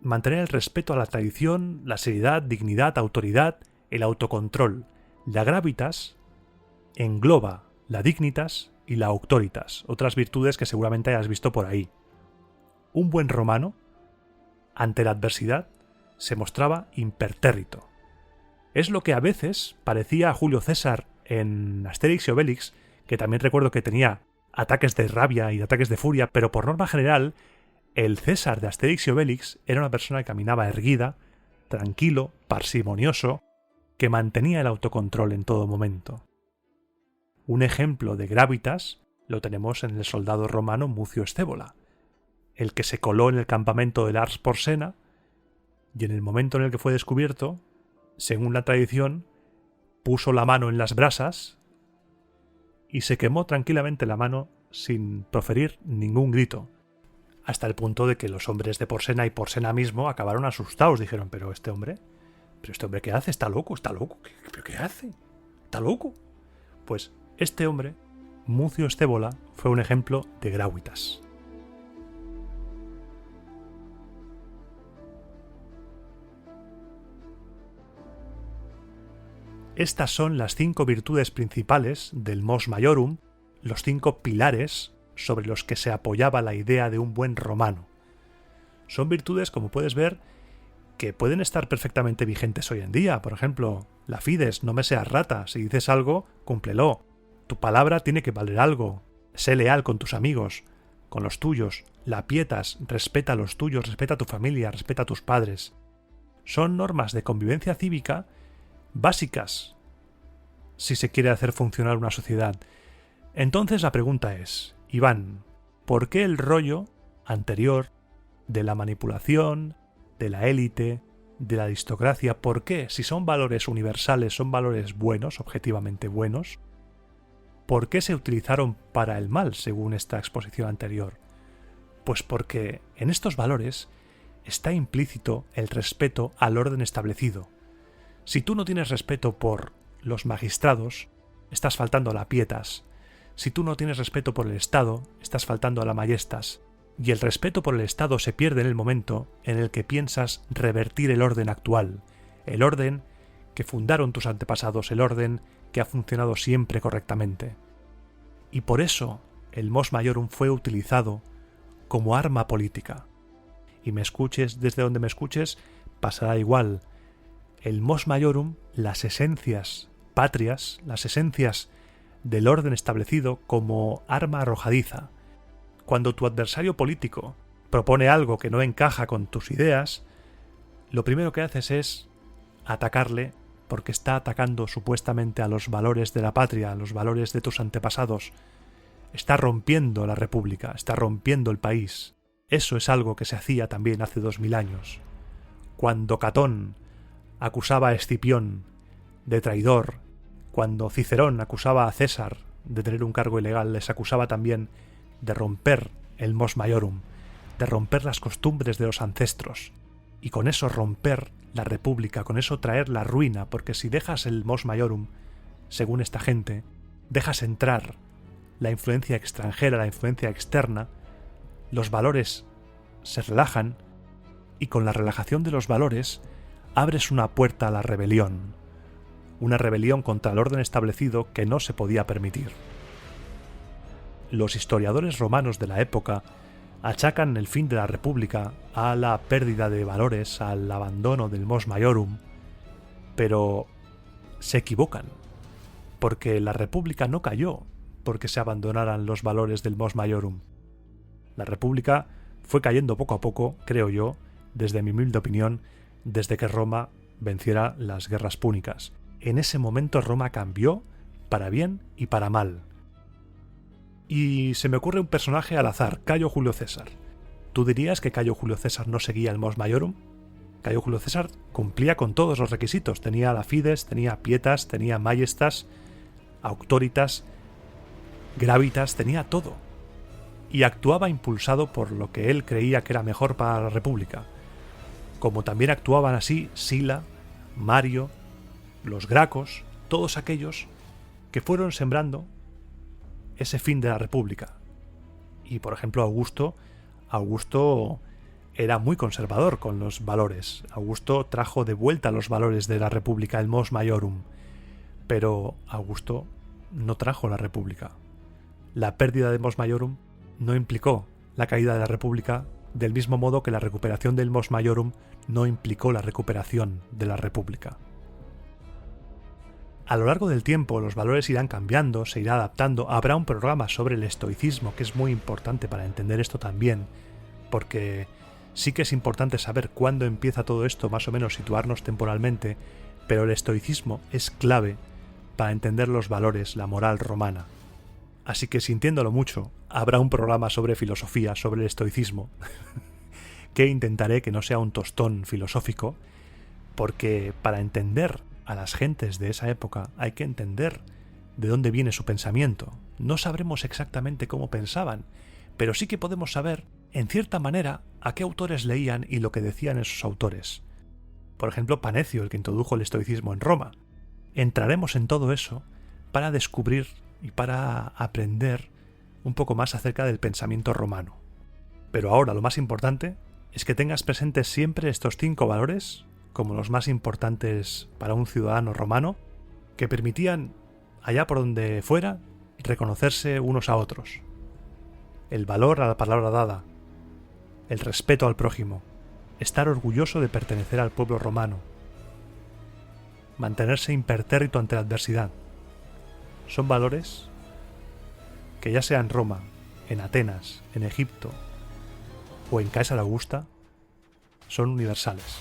mantener el respeto a la tradición, la seriedad, dignidad, autoridad, el autocontrol. La gravitas engloba la dignitas y la auctoritas, otras virtudes que seguramente hayas visto por ahí. Un buen romano, ante la adversidad, se mostraba impertérrito. Es lo que a veces parecía a Julio César en Asterix y Obelix, que también recuerdo que tenía ataques de rabia y ataques de furia, pero por norma general, el César de Asterix y Obelix era una persona que caminaba erguida, tranquilo, parsimonioso, que mantenía el autocontrol en todo momento. Un ejemplo de gravitas lo tenemos en el soldado romano Mucio Escévola, el que se coló en el campamento de Lars Porsena y en el momento en el que fue descubierto, según la tradición, puso la mano en las brasas y se quemó tranquilamente la mano sin proferir ningún grito, hasta el punto de que los hombres de Porsena y Porsena mismo acabaron asustados. Dijeron, ¿pero este hombre qué hace? ¿Está loco? ¿Pero qué hace? ¿Está loco? Pues este hombre, Mucio Escévola, fue un ejemplo de gravitas. Estas son las 5 virtudes principales del Mos Maiorum, los 5 pilares sobre los que se apoyaba la idea de un buen romano. Son virtudes, como puedes ver, que pueden estar perfectamente vigentes hoy en día. Por ejemplo, la fides, no me seas rata. Si dices algo, cúmplelo. Tu palabra tiene que valer algo. Sé leal con tus amigos, con los tuyos. La pietas, respeta a los tuyos, respeta a tu familia, respeta a tus padres. Son normas de convivencia cívica básicas si se quiere hacer funcionar una sociedad. Entonces la pregunta es, Iván, ¿por qué el rollo anterior de la manipulación, de la élite, de la aristocracia? ¿Por qué, si son valores universales, son valores buenos, objetivamente buenos, por qué se utilizaron para el mal según esta exposición anterior? Pues porque en estos valores está implícito el respeto al orden establecido. Si tú no tienes respeto por los magistrados, estás faltando a la pietas. Si tú no tienes respeto por el Estado, estás faltando a la majestas. Y el respeto por el Estado se pierde en el momento en el que piensas revertir el orden actual, el orden que fundaron tus antepasados, el orden que ha funcionado siempre correctamente. Y por eso el mos maiorum fue utilizado como arma política. Y me escuches desde donde me escuches, pasará igual. El mos maiorum, las esencias patrias, las esencias del orden establecido como arma arrojadiza. Cuando tu adversario político propone algo que no encaja con tus ideas, lo primero que haces es atacarle porque está atacando supuestamente a los valores de la patria, a los valores de tus antepasados. Está rompiendo la república, está rompiendo el país. Eso es algo que se hacía también hace 2000 años. Cuando Catón acusaba a Escipión de traidor, cuando Cicerón acusaba a César de tener un cargo ilegal, les acusaba también de romper el mos maiorum, de romper las costumbres de los ancestros, y con eso romper la república, con eso traer la ruina, porque si dejas el mos maiorum, según esta gente, dejas entrar la influencia extranjera, la influencia externa, los valores se relajan, y con la relajación de los valores abres una puerta a la rebelión, una rebelión contra el orden establecido que no se podía permitir. Los historiadores romanos de la época achacan el fin de la república a la pérdida de valores, al abandono del mos maiorum, pero se equivocan, porque la república no cayó porque se abandonaran los valores del mos maiorum. La república fue cayendo poco a poco, creo yo, desde mi humilde opinión, desde que Roma venciera las guerras púnicas. En ese momento Roma cambió para bien y para mal. Y se me ocurre un personaje al azar, Cayo Julio César. ¿Tú dirías que Cayo Julio César no seguía el mos maiorum? Cayo Julio César cumplía con todos los requisitos. Tenía la fides, tenía pietas, tenía majestas, auctoritas, gravitas, tenía todo. Y actuaba impulsado por lo que él creía que era mejor para la república. Como también actuaban así Sila, Mario, los Gracos, todos aquellos que fueron sembrando ese fin de la república. Y por ejemplo Augusto era muy conservador con los valores. Augusto trajo de vuelta los valores de la república, el mos maiorum. Pero Augusto no trajo la república. La pérdida del mos maiorum no implicó la caída de la república, del mismo modo que la recuperación del mos maiorum no implicó la recuperación de la república. A lo largo del tiempo los valores irán cambiando, se irá adaptando. Habrá un programa sobre el estoicismo que es muy importante para entender esto también, porque sí que es importante saber cuándo empieza todo esto, más o menos situarnos temporalmente, pero el estoicismo es clave para entender los valores, la moral romana. Así que, sintiéndolo mucho, habrá un programa sobre filosofía, sobre el estoicismo, que intentaré que no sea un tostón filosófico, porque para entender a las gentes de esa época hay que entender de dónde viene su pensamiento. No sabremos exactamente cómo pensaban, pero sí que podemos saber, en cierta manera, a qué autores leían y lo que decían esos autores. Por ejemplo, Panecio, el que introdujo el estoicismo en Roma. Entraremos en todo eso para descubrir y para aprender un poco más acerca del pensamiento romano. Pero ahora lo más importante es que tengas presentes siempre estos 5 valores como los más importantes para un ciudadano romano, que permitían, allá por donde fuera, reconocerse unos a otros. El valor a la palabra dada, el respeto al prójimo, estar orgulloso de pertenecer al pueblo romano, mantenerse impertérrito ante la adversidad. Son valores que, ya sea en Roma, en Atenas, en Egipto o en Caesar Augusta, son universales.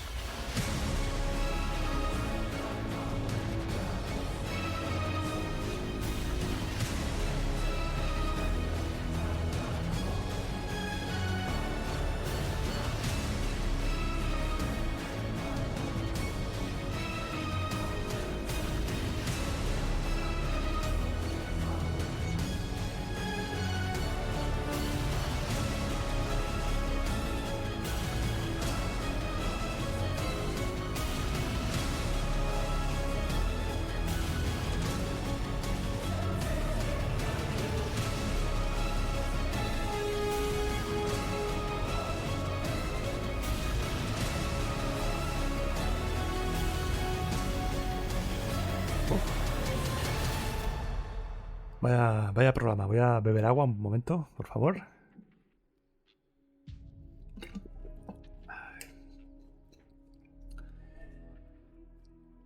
Vaya programa. Voy a beber agua un momento, por favor.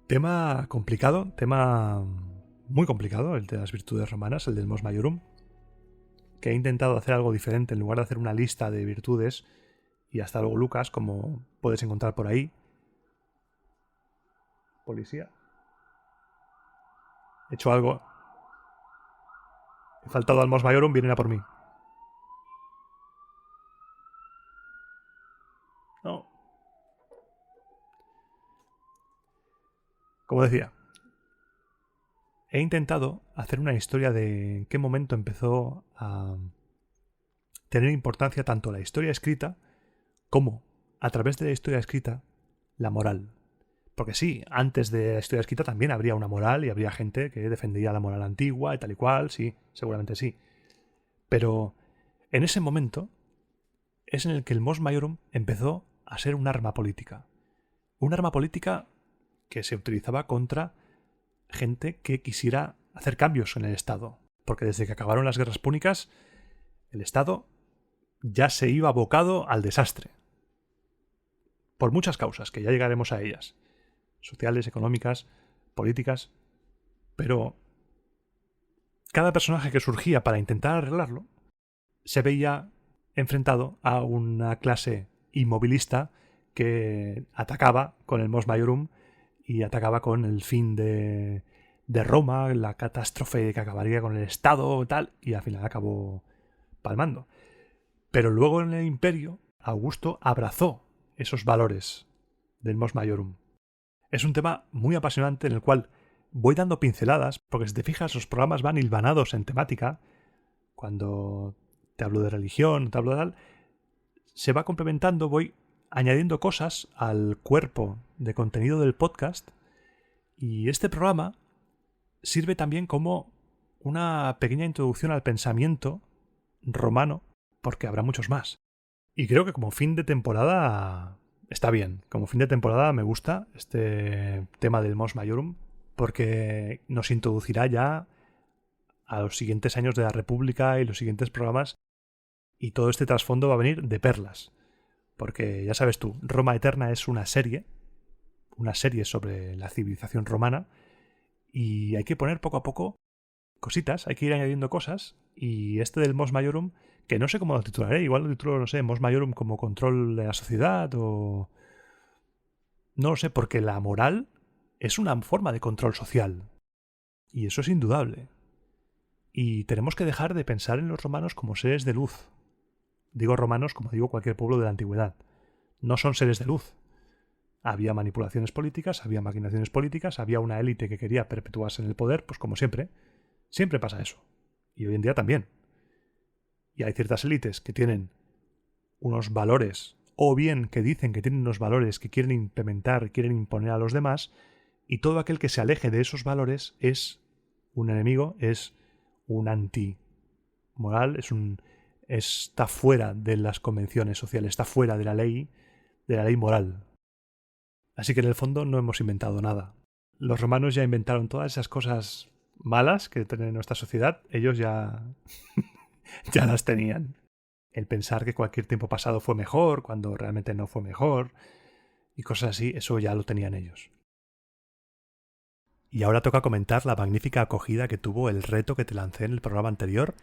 Tema complicado, tema muy complicado, el de las virtudes romanas, el del Mos Maiorum, que he intentado hacer algo diferente. En lugar de hacer una lista de virtudes y hasta luego Lucas, como puedes encontrar por ahí. Policía. He hecho algo. He faltado al Mos Maiorum, vienen a por mí. No. Como decía, he intentado hacer una historia de en qué momento empezó a tener importancia tanto la historia escrita como, a través de la historia escrita, la moral. Porque sí, antes de la historia escrita también habría una moral y habría gente que defendía la moral antigua y tal y cual, sí, seguramente sí. Pero en ese momento es en el que el Mos Maiorum empezó a ser un arma política. Un arma política que se utilizaba contra gente que quisiera hacer cambios en el Estado. Porque desde que acabaron las guerras púnicas, el Estado ya se iba abocado al desastre. Por muchas causas, que ya llegaremos a ellas. Sociales, económicas, políticas. Pero cada personaje que surgía para intentar arreglarlo se veía enfrentado a una clase inmovilista que atacaba con el Mos Maiorum y atacaba con el fin de Roma, la catástrofe que acabaría con el Estado, tal, y al final acabó palmando. Pero luego en el Imperio, Augusto abrazó esos valores del Mos Maiorum. Es un tema muy apasionante en el cual voy dando pinceladas, porque si te fijas, los programas van hilvanados en temática. Cuando te hablo de religión, te hablo de tal, se va complementando, voy añadiendo cosas al cuerpo de contenido del podcast, y este programa sirve también como una pequeña introducción al pensamiento romano, porque habrá muchos más. Y creo que como fin de temporada está bien. Como fin de temporada me gusta este tema del Mos Maiorum, porque nos introducirá ya a los siguientes años de la República y los siguientes programas, y todo este trasfondo va a venir de perlas. Porque ya sabes tú, Roma Eterna es una serie sobre la civilización romana, y hay que poner poco a poco cositas, hay que ir añadiendo cosas, y este del Mos Maiorum, que no sé cómo lo titularé, igual lo titulo, no sé, Mos Maiorum como control de la sociedad, o no lo sé, porque la moral es una forma de control social, y eso es indudable. Y tenemos que dejar de pensar en los romanos como seres de luz. Digo romanos como digo cualquier pueblo de la antigüedad. No son seres de luz. Había manipulaciones políticas, había maquinaciones políticas, había una élite que quería perpetuarse en el poder, pues como siempre. Siempre pasa eso. Y hoy en día también. Y hay ciertas élites que tienen unos valores, o bien que dicen que tienen unos valores que quieren implementar, quieren imponer a los demás, y todo aquel que se aleje de esos valores es un enemigo, es un anti-moral, está fuera de las convenciones sociales, está fuera de la ley moral. Así que en el fondo no hemos inventado nada. Los romanos ya inventaron todas esas cosas malas que tiene nuestra sociedad, ellos ya ya las tenían. El pensar que cualquier tiempo pasado fue mejor, cuando realmente no fue mejor, y cosas así, eso ya lo tenían ellos. Y ahora toca comentar la magnífica acogida que tuvo el reto que te lancé en el programa anterior,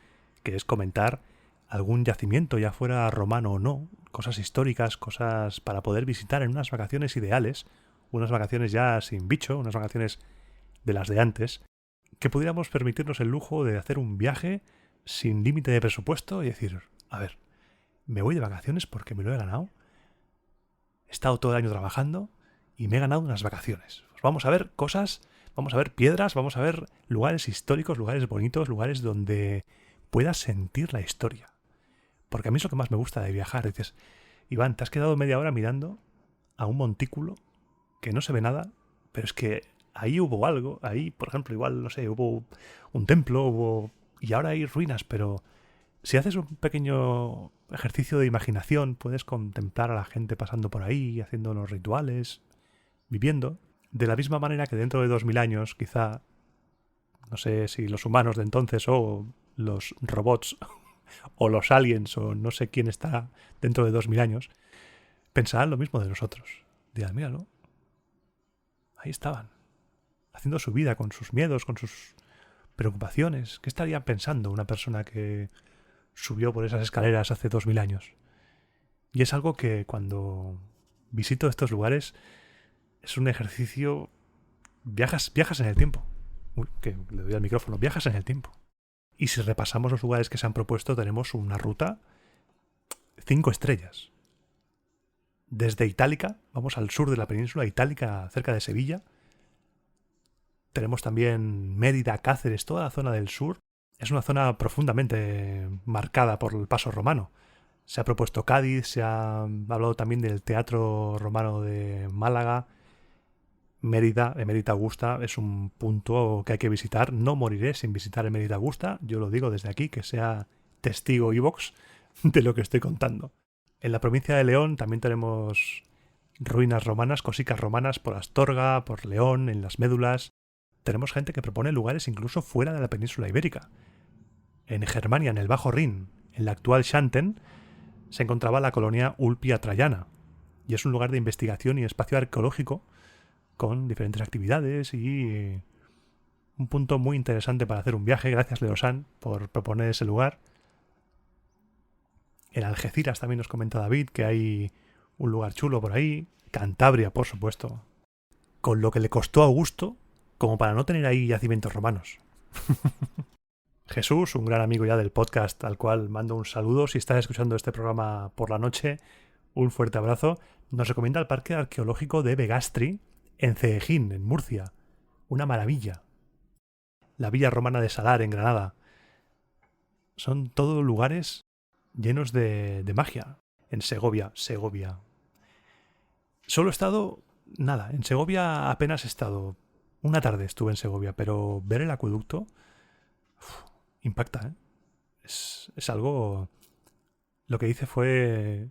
que es comentar algún yacimiento, ya fuera romano o no, cosas históricas, cosas para poder visitar en unas vacaciones ideales, unas vacaciones ya sin bicho, unas vacaciones de las de antes, que pudiéramos permitirnos el lujo de hacer un viaje sin límite de presupuesto y decir, a ver, me voy de vacaciones porque me lo he ganado, he estado todo el año trabajando y me he ganado unas vacaciones. Pues vamos a ver cosas, vamos a ver piedras, vamos a ver lugares históricos, lugares bonitos, lugares donde puedas sentir la historia. Porque a mí es lo que más me gusta de viajar. Dices, Iván, te has quedado media hora mirando a un montículo que no se ve nada, pero es que ahí hubo algo, ahí, por ejemplo, igual, no sé, hubo un templo, y ahora hay ruinas, pero si haces un pequeño ejercicio de imaginación, puedes contemplar a la gente pasando por ahí, haciendo los rituales, viviendo, de la misma manera que dentro de 2000 años, quizá, No sé si los humanos de entonces o los robots o los aliens o no sé quién está dentro de 2000 años, pensarán lo mismo de nosotros. Dirán, míralo, ahí estaban, haciendo su vida con sus miedos, con sus preocupaciones. ¿Qué estaría pensando una persona que subió por esas escaleras hace 2000 años? Y es algo que cuando visito estos lugares es un ejercicio. Viajas en el tiempo. Uy, que le doy al micrófono. Viajas en el tiempo. Y si repasamos los lugares que se han propuesto, tenemos una ruta 5 estrellas. Desde Itálica, vamos al sur de la península, Itálica, cerca de Sevilla. Tenemos también Mérida, Cáceres, toda la zona del sur. Es una zona profundamente marcada por el paso romano. Se ha propuesto Cádiz, se ha hablado también del Teatro Romano de Málaga. Mérida, Emérita Augusta, es un punto que hay que visitar. No moriré sin visitar Emérita Augusta. Yo lo digo desde aquí, que sea testigo iVox de lo que estoy contando. En la provincia de León también tenemos ruinas romanas, cosicas romanas por Astorga, por León, en las Médulas. Tenemos gente que propone lugares incluso fuera de la península ibérica. En Germania, en el Bajo Rin, en la actual Xanten, se encontraba la colonia Ulpia Traiana, y es un lugar de investigación y espacio arqueológico con diferentes actividades y un punto muy interesante para hacer un viaje. Gracias, Leosan, por proponer ese lugar. En Algeciras también nos comenta David que hay un lugar chulo por ahí. Cantabria, por supuesto. Con lo que le costó a Augusto como para no tener ahí yacimientos romanos. Jesús, un gran amigo ya del podcast, al cual mando un saludo. Si estás escuchando este programa por la noche, un fuerte abrazo. Nos recomienda el Parque Arqueológico de Begastri, en Ceejín, en Murcia. Una maravilla. La Villa Romana de Salar, en Granada. Son todos lugares llenos de magia. En Segovia. Solo he estado... Nada, en Segovia apenas he estado. Una tarde estuve en Segovia, pero ver el acueducto... impacta, ¿eh? Es algo... Lo que hice fue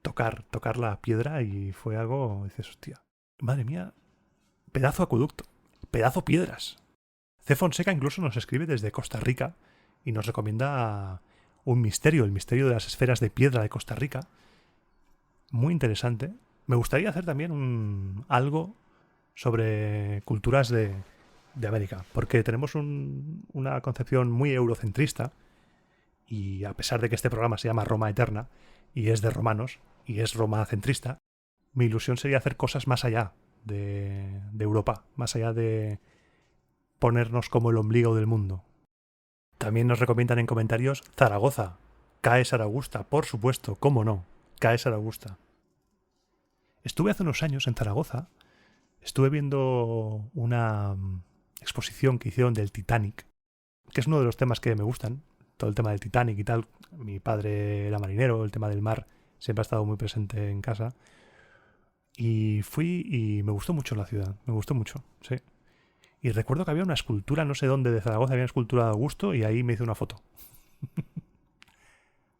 tocar la piedra y fue algo... Dices, hostia, madre mía, pedazo acueducto, pedazo piedras. C. Fonseca incluso nos escribe desde Costa Rica y nos recomienda un misterio, el misterio de las esferas de piedra de Costa Rica. Muy interesante. Me gustaría hacer también algo sobre culturas de América, porque tenemos una concepción muy eurocentrista, y a pesar de que este programa se llama Roma Eterna y es de romanos y es Roma centrista, mi ilusión sería hacer cosas más allá de Europa, más allá de ponernos como el ombligo del mundo. También nos recomiendan en comentarios Zaragoza, CAE Saraugusta, por supuesto, cómo no, CAE Saraugusta. Estuve hace unos años en Zaragoza, estuve viendo una exposición que hicieron del Titanic, que es uno de los temas que me gustan, todo el tema del Titanic y tal. Mi padre era marinero, el tema del mar siempre ha estado muy presente en casa. Y fui y me gustó mucho la ciudad, me gustó mucho, sí. Y recuerdo que había una escultura, no sé dónde, de Zaragoza, había una escultura de Augusto y ahí me hice una foto.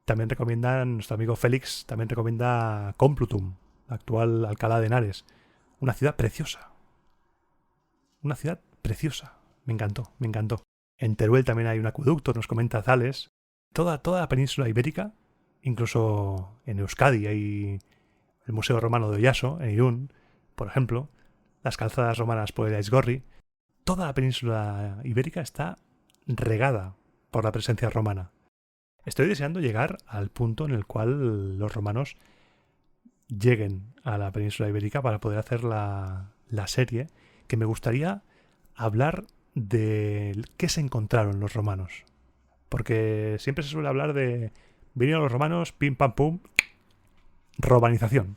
También recomiendan, nuestro amigo Félix, también recomienda Complutum, la actual Alcalá de Henares. Una ciudad preciosa. Una ciudad preciosa. Me encantó, me encantó. En Teruel también hay un acueducto, nos comenta Zales. Toda la península ibérica, incluso en Euskadi hay el Museo Romano de Oyaso, en Irún, por ejemplo, las calzadas romanas por el Aizgorri. Toda la península ibérica está regada por la presencia romana. Estoy deseando llegar al punto en el cual los romanos lleguen a la península ibérica para poder hacer la serie, que me gustaría hablar de qué se encontraron los romanos. Porque siempre se suele hablar de vinieron los romanos, pim pam pum, romanización.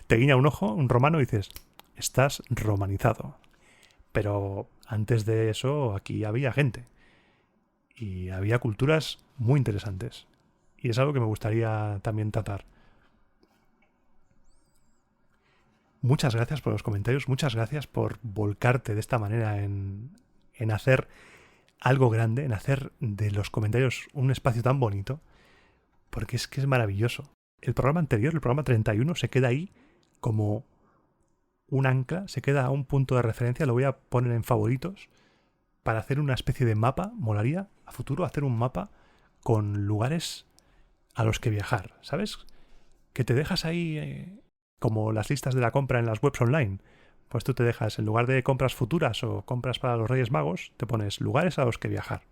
Te guiña un ojo, un romano, y dices, estás romanizado. Pero antes de eso aquí había gente. Y había culturas muy interesantes. Y es algo que me gustaría también tratar. Muchas gracias por los comentarios, muchas gracias por volcarte de esta manera en hacer algo grande, en hacer de los comentarios un espacio tan bonito, porque es que es maravilloso. El programa anterior, el programa 31, se queda ahí como un ancla, se queda a un punto de referencia, lo voy a poner en favoritos, para hacer una especie de mapa. Molaría a futuro hacer un mapa con lugares a los que viajar, ¿sabes? Que te dejas ahí como las listas de la compra en las webs online. Pues tú te dejas, en lugar de compras futuras o compras para los Reyes Magos, te pones lugares a los que viajar.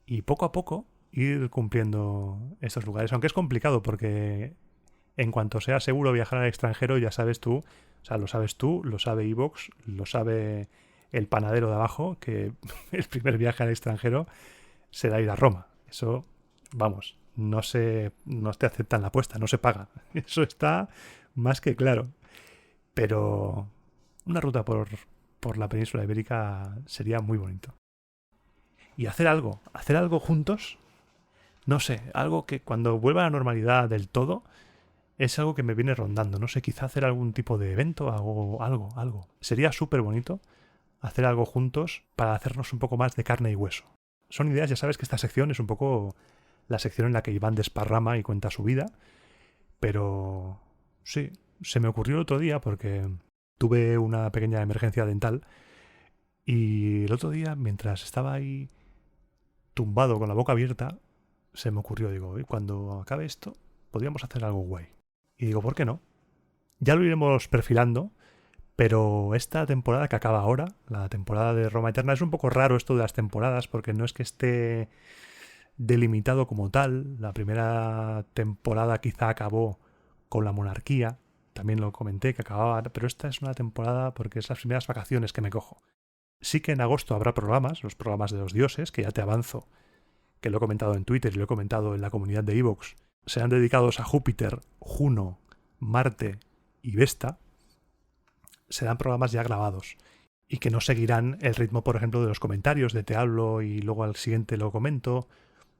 Y poco a poco ir cumpliendo estos lugares. Aunque es complicado porque en cuanto sea seguro viajar al extranjero, ya sabes tú, o sea, lo sabes tú, lo sabe iVoox, lo sabe el panadero de abajo, que el primer viaje al extranjero será ir a Roma. Eso, vamos, no te aceptan la apuesta, no se paga. Eso está más que claro. Pero una ruta por la península ibérica sería muy bonito. Y hacer algo juntos, no sé, algo que cuando vuelva a la normalidad del todo, es algo que me viene rondando. No sé, quizá hacer algún tipo de evento, algo. Sería súper bonito hacer algo juntos para hacernos un poco más de carne y hueso. Son ideas, ya sabes que esta sección es un poco la sección en la que Iván desparrama y cuenta su vida, pero sí, se me ocurrió el otro día porque tuve una pequeña emergencia dental y el otro día, mientras estaba ahí tumbado con la boca abierta, se me ocurrió, digo, cuando acabe esto, podríamos hacer algo guay. Y digo, ¿por qué no? Ya lo iremos perfilando, pero esta temporada que acaba ahora, la temporada de Roma Eterna, es un poco raro esto de las temporadas, porque no es que esté delimitado como tal. La primera temporada quizá acabó con la monarquía, también lo comenté que acababa, pero esta es una temporada porque es las primeras vacaciones que me cojo. Sí que en agosto habrá programas, los programas de los dioses, que ya te avanzo, que lo he comentado en Twitter y lo he comentado en la comunidad de iVoox, serán dedicados a Júpiter, Juno, Marte y Vesta. Serán programas ya grabados y que no seguirán el ritmo, por ejemplo, de los comentarios, de te hablo y luego al siguiente lo comento.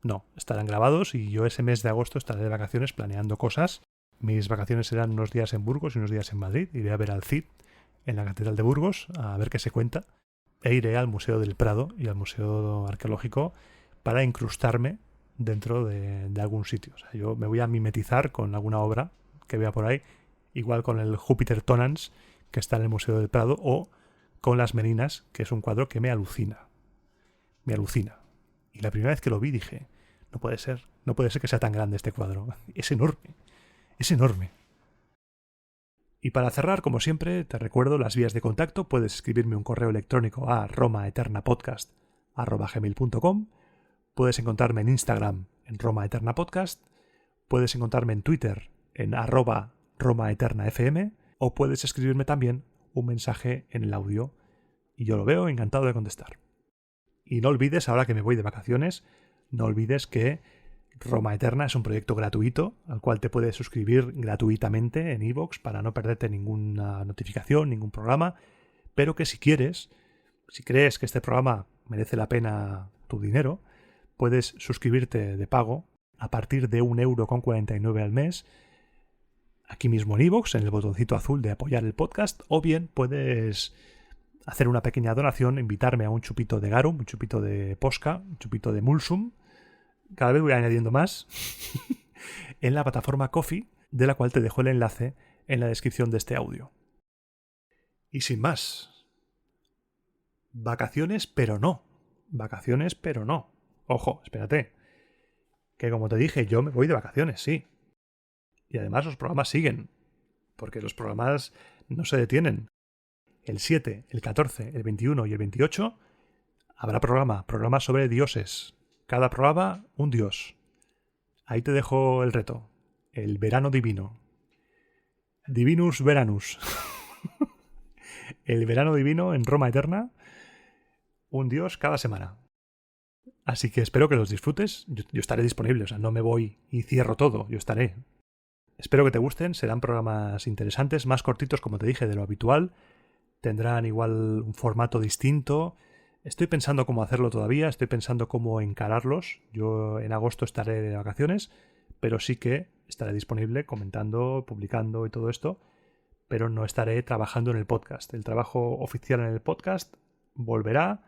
No, estarán grabados y yo ese mes de agosto estaré de vacaciones planeando cosas. Mis vacaciones serán unos días en Burgos y unos días en Madrid. Iré a ver al Cid en la Catedral de Burgos a ver qué se cuenta. E iré al Museo del Prado y al Museo Arqueológico para incrustarme dentro de algún sitio. O sea, yo me voy a mimetizar con alguna obra que vea por ahí, igual con el Júpiter Tonans que está en el Museo del Prado, o con Las Meninas, que es un cuadro que me alucina. Me alucina. Y la primera vez que lo vi dije, no puede ser que sea tan grande este cuadro. Es enorme. Es enorme. Y para cerrar, como siempre, te recuerdo las vías de contacto. Puedes escribirme un correo electrónico a romaeternapodcast@gmail.com. Puedes encontrarme en Instagram en romaeternapodcast. Puedes encontrarme en Twitter en @romaeternafm. O puedes escribirme también un mensaje en el audio y yo lo veo encantado de contestar. Y no olvides, ahora que me voy de vacaciones, no olvides que Roma Eterna es un proyecto gratuito al cual te puedes suscribir gratuitamente en iVoox para no perderte ninguna notificación, ningún programa, pero que si quieres, si crees que este programa merece la pena tu dinero, puedes suscribirte de pago a partir de 1,49 € al mes, aquí mismo en iVoox, en el botoncito azul de apoyar el podcast, o bien puedes hacer una pequeña donación, invitarme a un chupito de garum, un chupito de posca, un chupito de mulsum. Cada vez voy añadiendo más en la plataforma Ko-fi, de la cual te dejo el enlace en la descripción de este audio. Y sin más, vacaciones pero no. Vacaciones pero no. Ojo, espérate. Que como te dije, yo me voy de vacaciones, sí. Y además los programas siguen, porque los programas no se detienen. El 7, el 14, el 21 y el 28 habrá programas sobre dioses. Cada programa, un dios. Ahí te dejo el reto. El verano divino. Divinus Veranus. El verano divino en Roma Eterna. Un dios cada semana. Así que espero que los disfrutes. Yo estaré disponible, o sea, no me voy y cierro todo. Yo estaré. Espero que te gusten. Serán programas interesantes, más cortitos, como te dije, de lo habitual. Tendrán igual un formato distinto. Estoy pensando cómo hacerlo todavía, estoy pensando cómo encararlos. Yo en agosto estaré de vacaciones, pero sí que estaré disponible comentando, publicando y todo esto, pero no estaré trabajando en el podcast. El trabajo oficial en el podcast volverá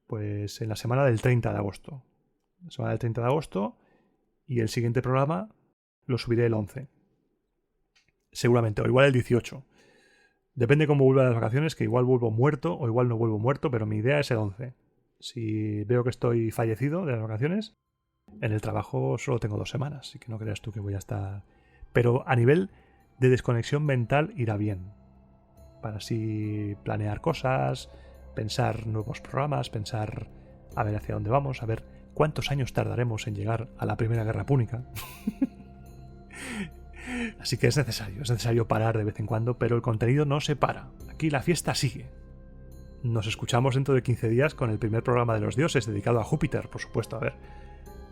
pues en la semana del 30 de agosto. La semana del 30 de agosto, y el siguiente programa lo subiré el 11. Seguramente, o igual el 18. Depende cómo vuelva de las vacaciones, que igual vuelvo muerto o igual no vuelvo muerto, pero mi idea es el 11. Si veo que estoy fallecido de las vacaciones, en el trabajo solo tengo 2 semanas, así que no creas tú que voy a estar... Pero a nivel de desconexión mental irá bien. Para así planear cosas, pensar nuevos programas, pensar a ver hacia dónde vamos, a ver cuántos años tardaremos en llegar a la Primera Guerra Púnica. Así que es necesario parar de vez en cuando, pero el contenido no se para. Aquí la fiesta sigue. Nos escuchamos dentro de 15 días con el primer programa de los dioses dedicado a Júpiter, por supuesto. A ver,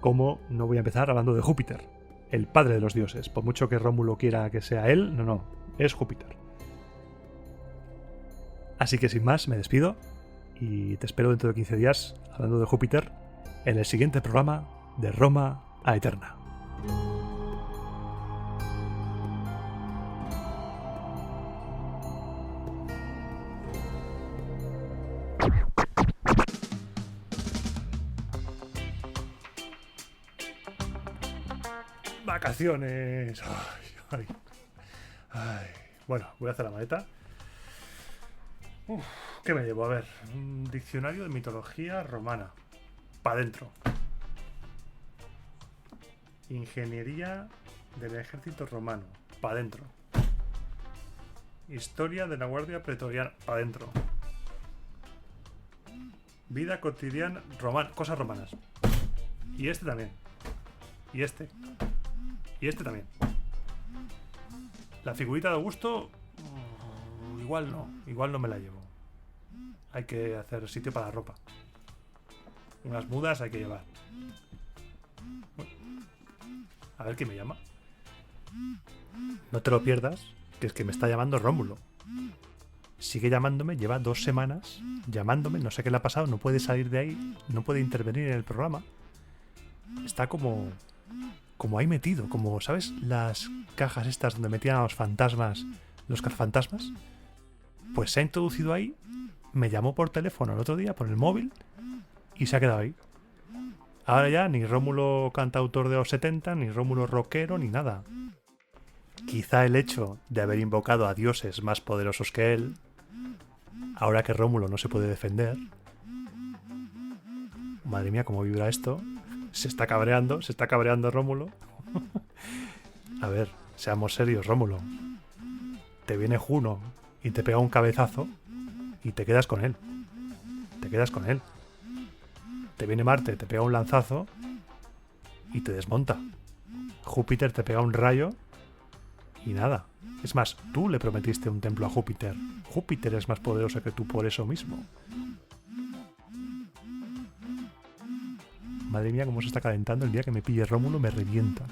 ¿cómo no voy a empezar hablando de Júpiter? El padre de los dioses. Por mucho que Rómulo quiera que sea él, no, es Júpiter. Así que sin más, me despido y te espero dentro de 15 días hablando de Júpiter en el siguiente programa de Roma a Eterna. Vacaciones. Ay. Bueno, voy a hacer la maleta. ¿Qué me llevo? A ver, un diccionario de mitología romana. Pa' dentro. Ingeniería del ejército romano. Pa' dentro. Historia de la guardia pretoriana. Pa' dentro. Vida cotidiana romana. Cosas romanas. Y este también. Y este. Y este también. La figurita de Augusto, igual no me la llevo. Hay que hacer sitio para la ropa. Unas mudas hay que llevar. A ver quién me llama. No te lo pierdas, que es que me está llamando Rómulo. Sigue llamándome, lleva 2 semanas llamándome, no sé qué le ha pasado, no puede salir de ahí, no puede intervenir en el programa. Está como ahí metido, como, ¿sabes? Las cajas estas donde metían a los fantasmas, los cazafantasmas. Pues se ha introducido ahí, me llamó por teléfono el otro día, por el móvil, y se ha quedado ahí. Ahora ya ni Rómulo cantautor de los 70, ni Rómulo rockero, ni nada. Quizá el hecho de haber invocado a dioses más poderosos que él, ahora que Rómulo no se puede defender... Madre mía, cómo vibra esto. Se está cabreando Rómulo. A ver, seamos serios, Rómulo. Te viene Juno y te pega un cabezazo y te quedas con él. Te viene Marte, te pega un lanzazo y te desmonta. Júpiter te pega un rayo y nada. Es más, tú le prometiste un templo a Júpiter. Júpiter es más poderoso que tú por eso mismo. Madre mía, cómo se está calentando. El día que me pille Rómulo me revienta.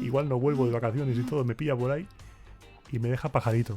Igual no vuelvo de vacaciones y todo, me pilla por ahí y me deja pajarito.